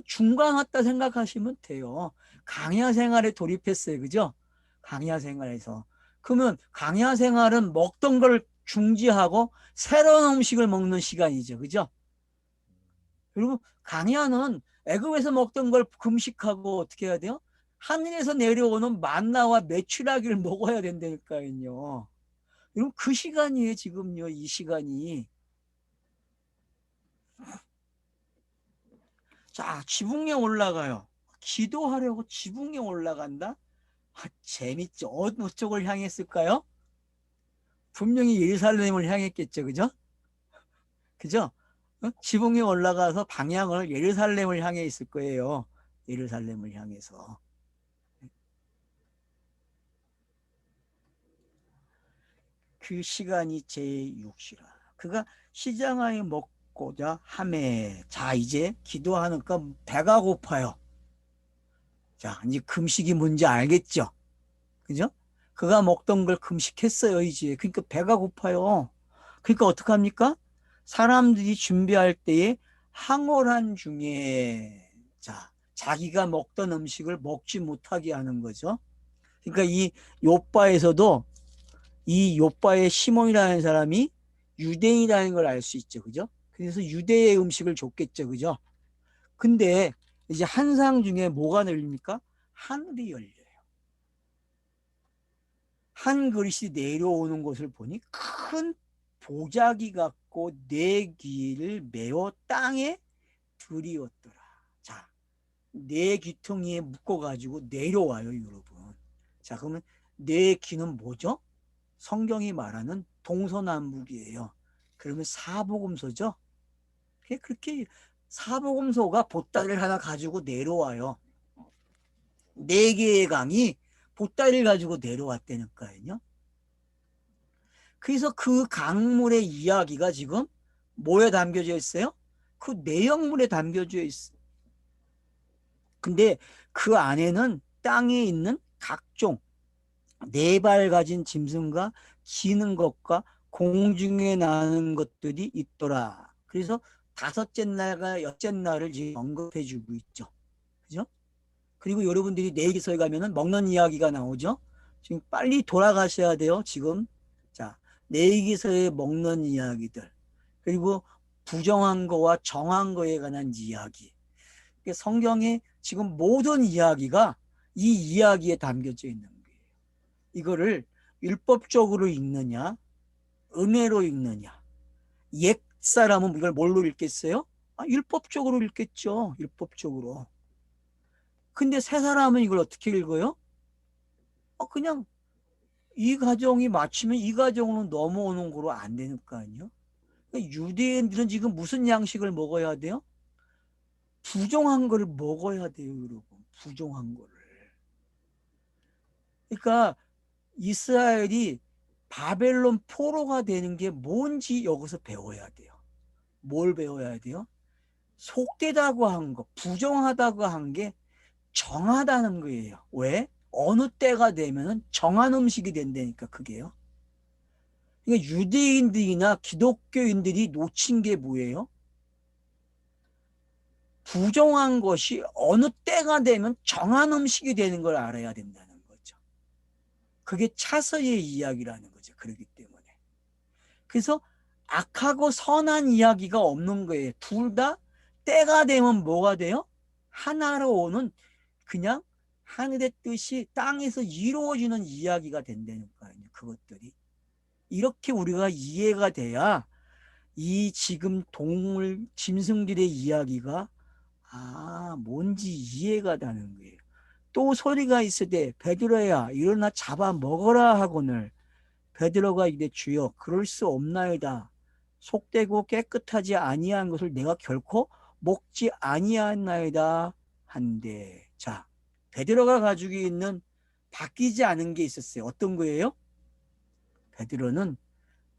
중간 왔다 생각하시면 돼요. 강야 생활에 돌입했어요. 그죠? 강야 생활에서. 그러면 강야 생활은 먹던 걸 중지하고 새로운 음식을 먹는 시간이죠. 그죠? 여러분, 강야는 애굽에서 먹던 걸 금식하고 어떻게 해야 돼요? 하늘에서 내려오는 만나와 메추라기를 먹어야 된다니까요. 여러분, 그 시간이에요. 지금요. 이 시간이. 자, 지붕에 올라가요. 기도하려고 지붕에 올라간다? 재밌죠. 어느 쪽을 향했을까요? 분명히 예루살렘을 향했겠죠. 그죠? 그죠? 지붕에 올라가서 방향을 예루살렘을 향해 있을 거예요. 예루살렘을 향해서. 그 시간이 제6시라. 그가 시장하에 먹고자 하매. 자, 이제 기도하니까 배가 고파요. 자, 이제 금식이 뭔지 알겠죠? 그죠? 그가 먹던 걸 금식했어요, 이제. 그러니까 배가 고파요. 그러니까 어떡합니까? 사람들이 준비할 때에 항월한 중에, 자, 자기가 먹던 음식을 먹지 못하게 하는 거죠. 그러니까 이 요바에서도 이 요바의 시몬이라는 사람이 유대인이라는 걸 알 수 있죠. 그죠? 그래서 유대의 음식을 줬겠죠. 그죠? 근데 이제 한 상 중에 뭐가 열립니까? 하늘이 열려요. 한 그릇이 내려오는 것을 보니 큰 보자기 같고 네 귀를 메어 땅에 들이었더라. 자, 네 귀퉁이에 묶어가지고 내려와요, 여러분. 자, 그러면 네 귀는 뭐죠? 성경이 말하는 동서남북이에요. 그러면 사복음서죠. 그렇게 사복음서가 보따리를 하나 가지고 내려와요. 네 개의 강이 보따리를 가지고 내려왔다니까요. 그래서 그 강물의 이야기가 지금 뭐에 담겨져 있어요? 그 내용물에 담겨져 있어요. 근데 그 안에는 땅에 있는 각종 네 발 가진 짐승과 기는 것과 공중에 나는 것들이 있더라. 그래서 다섯째 날과 여섯째 날을 지금 언급해 주고 있죠. 그죠? 그리고 여러분들이 내기서에 가면은 먹는 이야기가 나오죠. 지금 빨리 돌아가셔야 돼요. 지금. 자, 내기서에 먹는 이야기들. 그리고 부정한 거와 정한 거에 관한 이야기. 성경의 지금 모든 이야기가 이 이야기에 담겨져 있는 거예요. 이거를 율법적으로 읽느냐, 은혜로 읽느냐. 옛 사람은 이걸 뭘로 읽겠어요? 율법적으로 읽겠죠. 율법적으로. 근데 새 사람은 이걸 어떻게 읽어요? 그냥 이 가정이 맞추면 이 가정으로 넘어오는 거로 안 되니까요. 그러니까 유대인들은 지금 무슨 양식을 먹어야 돼요? 부정한 거를 먹어야 돼요, 여러분. 부정한 거를. 그러니까 이스라엘이 바벨론 포로가 되는 게 뭔지 여기서 배워야 돼요. 뭘 배워야 돼요? 속되다고 한 거, 부정하다고 한 게 정하다는 거예요. 왜? 어느 때가 되면 정한 음식이 된다니까, 그게요. 그러니까 유대인들이나 기독교인들이 놓친 게 뭐예요? 부정한 것이 어느 때가 되면 정한 음식이 되는 걸 알아야 된다는 거죠. 그게 차서의 이야기라는 거죠. 그렇기 때문에. 그래서 악하고 선한 이야기가 없는 거예요. 둘 다 때가 되면 뭐가 돼요? 하나로 오는 그냥 하늘의 뜻이 땅에서 이루어지는 이야기가 된다니까요. 그것들이. 이렇게 우리가 이해가 돼야 이 지금 동물, 짐승들의 이야기가 뭔지 이해가 되는 거예요. 또 소리가 있으되 베드로야 일어나 잡아 먹어라 하거늘 베드로가 이르되 주여 그럴 수 없나이다. 속되고 깨끗하지 아니한 것을 내가 결코 먹지 아니하나이다 한데 자 베드로가 가지고 있는 바뀌지 않은 게 있었어요. 어떤 거예요? 베드로는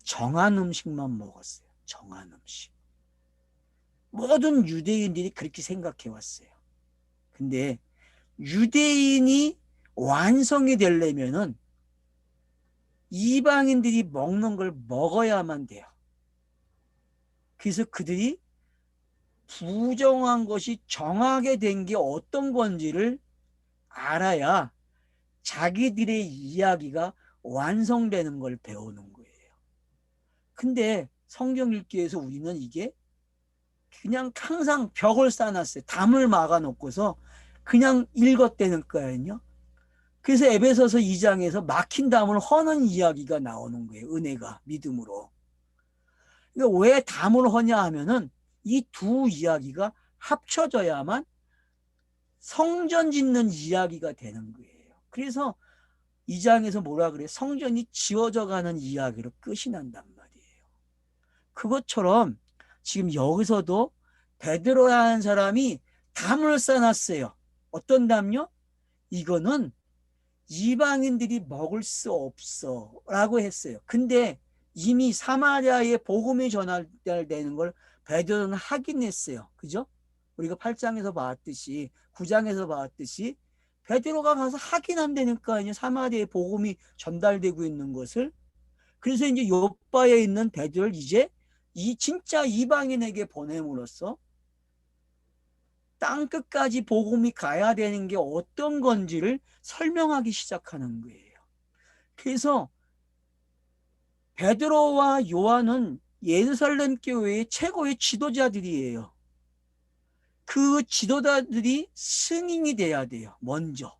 정한 음식만 먹었어요. 정한 음식. 모든 유대인들이 그렇게 생각해 왔어요. 근데 유대인이 완성이 되려면은 이방인들이 먹는 걸 먹어야만 돼요. 그래서 그들이 부정한 것이 정하게 된 게 어떤 건지를 알아야 자기들의 이야기가 완성되는 걸 배우는 거예요. 근데 성경 읽기에서 우리는 이게 그냥 항상 벽을 쌓아놨어요. 담을 막아놓고서 그냥 읽었다는 거예요. 그래서 에베소서 2장에서 막힌 담을 허는 이야기가 나오는 거예요. 은혜가 믿음으로. 그러니까 왜 담을 허냐 하면은 이 두 이야기가 합쳐져야만 성전 짓는 이야기가 되는 거예요. 그래서 2장에서 뭐라 그래요? 성전이 지어져 가는 이야기로 끝이 난단 말이에요. 그것처럼 지금 여기서도 베드로라는 사람이 담을 쌓아놨어요. 어떤 담요? 이거는 이방인들이 먹을 수 없어 라고 했어요. 근데 이미 사마리아에 복음이 전달되는 걸 베드로는 하긴 했어요. 그죠? 우리가 8장에서 봤듯이 9장에서 봤듯이 베드로가 가서 하긴 한다니까요. 사마리아에 복음이 전달되고 있는 것을. 그래서 이제 요바에 있는 베드로를 이제 이 진짜 이방인에게 보냄으로써 땅 끝까지 복음이 가야 되는 게 어떤 건지를 설명하기 시작하는 거예요. 그래서 베드로와 요한은 예루살렘 교회의 최고의 지도자들이에요. 그 지도자들이 승인이 돼야 돼요. 먼저.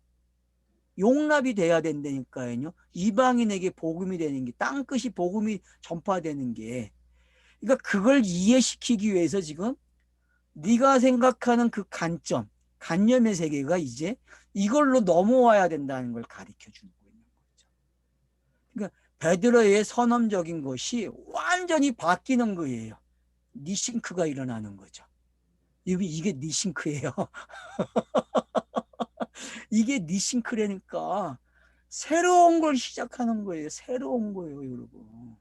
용납이 돼야 된다니까요. 이방인에게 복음이 되는 게, 땅끝이 복음이 전파되는 게. 그러니까 그걸 이해시키기 위해서 지금 네가 생각하는 그 관점, 관념의 세계가 이제 이걸로 넘어와야 된다는 걸 가르쳐 주고 있는 거죠. 그러니까 베드로의 선언적인 것이 완전히 바뀌는 거예요. 니싱크가 일어나는 거죠. 이게 니싱크예요. 이게 니싱크라니까 새로운 걸 시작하는 거예요. 새로운 거예요, 여러분.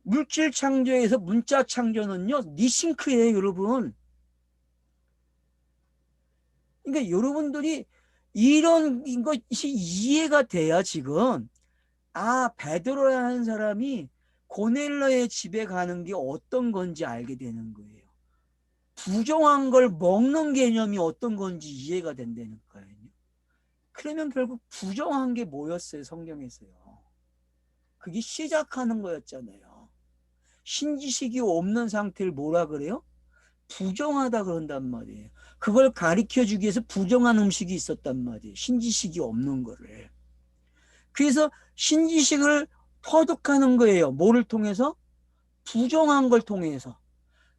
물질 창조에서 문자 창조는요, 니싱크예요, 여러분. 그러니까 여러분들이 이런 것이 이해가 돼야 지금 베드로라는 사람이 고넬로의 집에 가는 게 어떤 건지 알게 되는 거예요. 부정한 걸 먹는 개념이 어떤 건지 이해가 된다니까요. 그러면 결국 부정한 게 뭐였어요, 성경에서요? 그게 시작하는 거였잖아요. 신지식이 없는 상태를 뭐라 그래요? 부정하다 그런단 말이에요. 그걸 가르쳐 주기 위해서 부정한 음식이 있었단 말이에요. 신지식이 없는 거를. 그래서 신지식을 터득하는 거예요. 뭐를 통해서? 부정한 걸 통해서.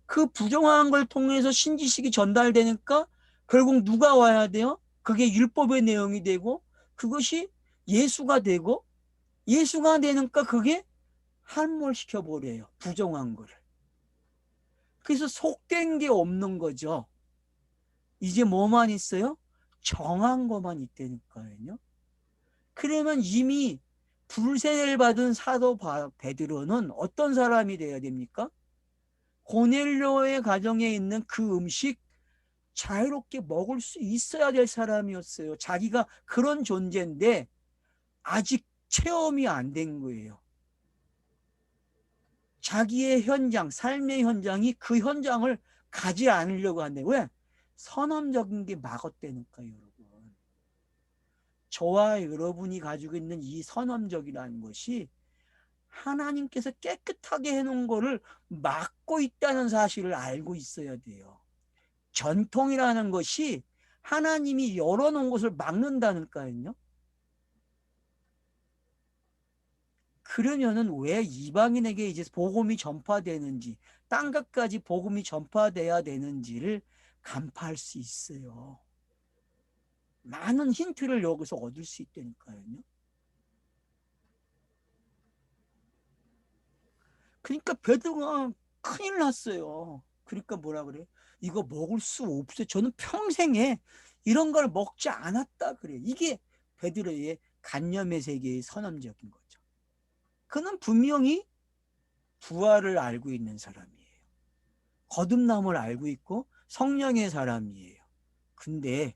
그 부정한 걸 통해서 신지식이 전달되니까 결국 누가 와야 돼요? 그게 율법의 내용이 되고 그것이 예수가 되고 예수가 되니까 그게 함몰시켜 버려요. 부정한 거를. 그래서 속된 게 없는 거죠. 이제 뭐만 있어요? 정한 것만 있다니까요. 그러면 이미 불세를 받은 사도 베드로는 어떤 사람이 되어야 됩니까? 고넬료의 가정에 있는 그 음식 자유롭게 먹을 수 있어야 될 사람이었어요. 자기가 그런 존재인데 아직 체험이 안 된 거예요. 자기의 현장, 삶의 현장이 그 현장을 가지 않으려고 한대. 왜? 선험적인 게 막았다니까요, 여러분. 저와 여러분이 가지고 있는 이 선험적이라는 것이 하나님께서 깨끗하게 해놓은 거를 막고 있다는 사실을 알고 있어야 돼요. 전통이라는 것이 하나님이 열어놓은 것을 막는다니까요. 그러면은 왜 이방인에게 이제 복음이 전파되는지, 땅끝까지 복음이 전파돼야 되는지를 간파할 수 있어요. 많은 힌트를 여기서 얻을 수 있다니까요. 그러니까 베드로가 큰일 났어요. 그러니까 뭐라 그래요? 이거 먹을 수 없어요. 저는 평생에 이런 걸 먹지 않았다 그래요. 이게 베드로의 간념의 세계의 선언적인 거죠. 그는 분명히 부활을 알고 있는 사람이에요. 거듭남을 알고 있고 성령의 사람이에요. 근데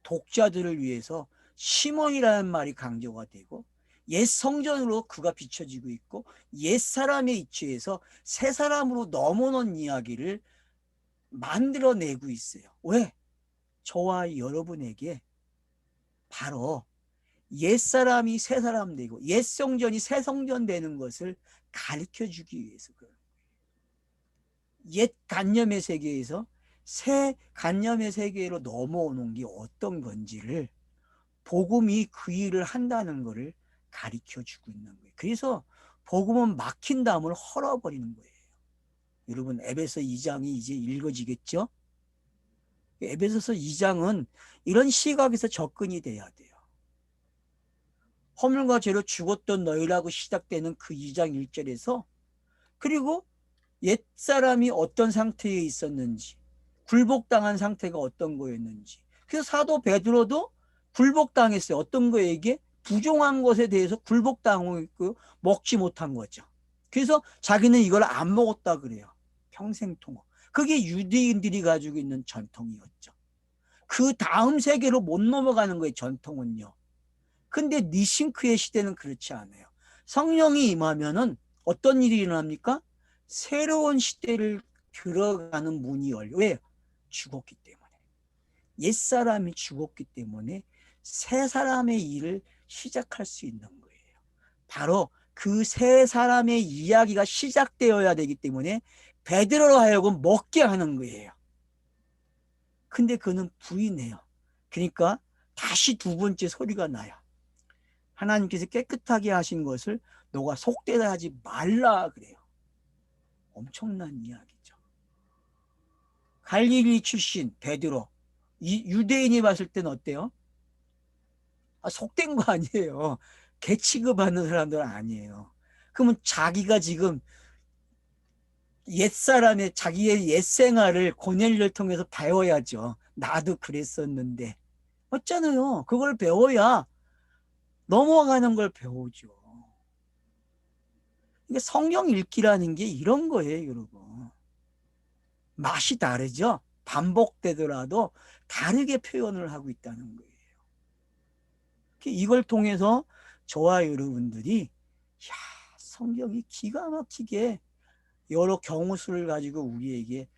독자들을 위해서 시몬이라는 말이 강조가 되고 옛 성전으로 그가 비춰지고 있고 옛 사람의 이치에서 새 사람으로 넘어놓은 이야기를 만들어내고 있어요. 왜? 저와 여러분에게 바로 옛 사람이 새 사람 되고 옛 성전이 새 성전 되는 것을 가르쳐 주기 위해서 그래요. 옛 관념의 세계에서 새 관념의 세계로 넘어오는 게 어떤 건지를 복음이 그 일을 한다는 것을 가르쳐 주고 있는 거예요. 그래서 복음은 막힌 담을 헐어버리는 거예요. 여러분 에베소 2장이 이제 읽어지겠죠? 에베소서 2장은 이런 시각에서 접근이 돼야 돼요. 허물과 죄로 죽었던 너희라고 시작되는 그 2장 1절에서 그리고 옛사람이 어떤 상태에 있었는지 굴복당한 상태가 어떤 거였는지 그래서 사도 베드로도 굴복당했어요. 어떤 거에게? 부정한 것에 대해서 굴복당하고 있고 먹지 못한 거죠. 그래서 자기는 이걸 안 먹었다 그래요. 평생 통어. 그게 유대인들이 가지고 있는 전통이었죠. 그 다음 세계로 못 넘어가는 거예요. 전통은요. 근데 니싱크의 시대는 그렇지 않아요. 성령이 임하면은 어떤 일이 일어납니까? 새로운 시대를 들어가는 문이 열려. 왜? 죽었기 때문에. 옛사람이 죽었기 때문에 새 사람의 일을 시작할 수 있는 거예요. 바로 그 새 사람의 이야기가 시작되어야 되기 때문에 베드로로 하여금 먹게 하는 거예요. 근데 그는 부인해요. 그러니까 다시 두 번째 소리가 나요. 하나님께서 깨끗하게 하신 것을 너가 속되다 하지 말라 그래요. 엄청난 이야기죠. 갈릴리 출신 베드로 이 유대인이 봤을 때는 어때요? 속된 거 아니에요. 개 취급하는 사람들은 아니에요. 그러면 자기가 지금 옛사람의 자기의 옛 생활을 고넬료를 통해서 배워야죠. 나도 그랬었는데 맞잖아요. 그걸 배워야 넘어가는 걸 배우죠. 이게 성경 읽기라는 게 이런 거예요, 여러분. 맛이 다르죠? 반복되더라도 다르게 표현을 하고 있다는 거예요. 이걸 통해서 저와 여러분들이 야, 성경이 기가 막히게 여러 경우수를 가지고 우리에게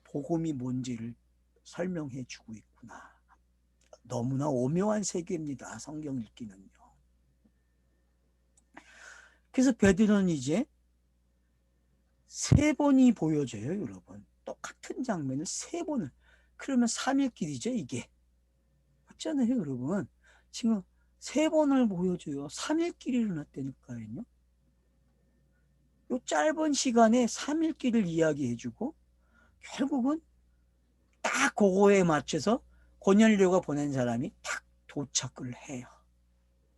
복음이 뭔지를 설명해 주고 있구나. 너무나 오묘한 세계입니다. 성경 읽기는요. 그래서 베드로는 이제 세 번이 보여져요, 여러분. 똑같은 장면을 세 번을. 그러면 3일길이죠, 이게. 맞잖아요, 여러분. 지금 세 번을 보여줘요. 3일길이 일어났다니까요. 요 짧은 시간에 3일길을 이야기해주고 결국은 딱 그거에 맞춰서 고넬료가 보낸 사람이 딱 도착을 해요.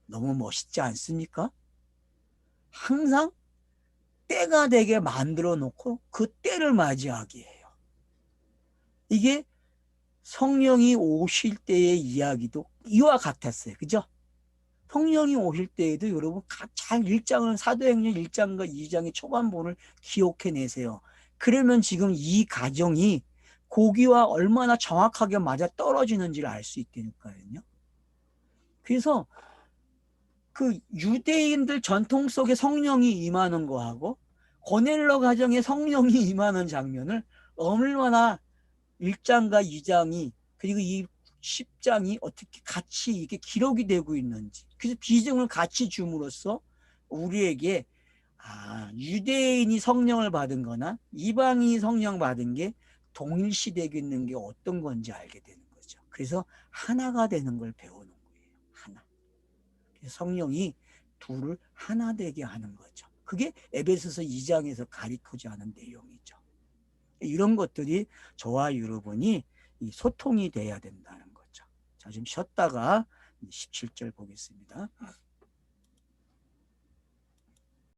너무 멋있지 않습니까? 항상 때가 되게 만들어 놓고 그 때를 맞이하게 해요. 이게 성령이 오실 때의 이야기도 이와 같았어요. 그죠? 성령이 오실 때에도 여러분 잘 1장은 사도행전 1장과 2장의 초반본을 기억해 내세요. 그러면 지금 이 가정이 고기와 얼마나 정확하게 맞아 떨어지는지를 알 수 있다니까요. 그래서 그 유대인들 전통 속에 성령이 임하는 거하고 고넬로 가정에 성령이 임하는 장면을 얼마나 1장과 2장이 그리고 이 10장이 어떻게 같이 이게 기록이 되고 있는지 그래서 비중을 같이 줌으로써 우리에게 유대인이 성령을 받은 거나 이방인이 성령 받은 게 동일시되고 있는 게 어떤 건지 알게 되는 거죠. 그래서 하나가 되는 걸 배우는 거예요. 하나. 그래서 성령이 둘을 하나 되게 하는 거죠. 그게 에베소서 2장에서 가리키지 않은 내용이죠. 이런 것들이 저와 여러분이 소통이 돼야 된다는 거죠. 자, 좀 쉬었다가 17절 보겠습니다.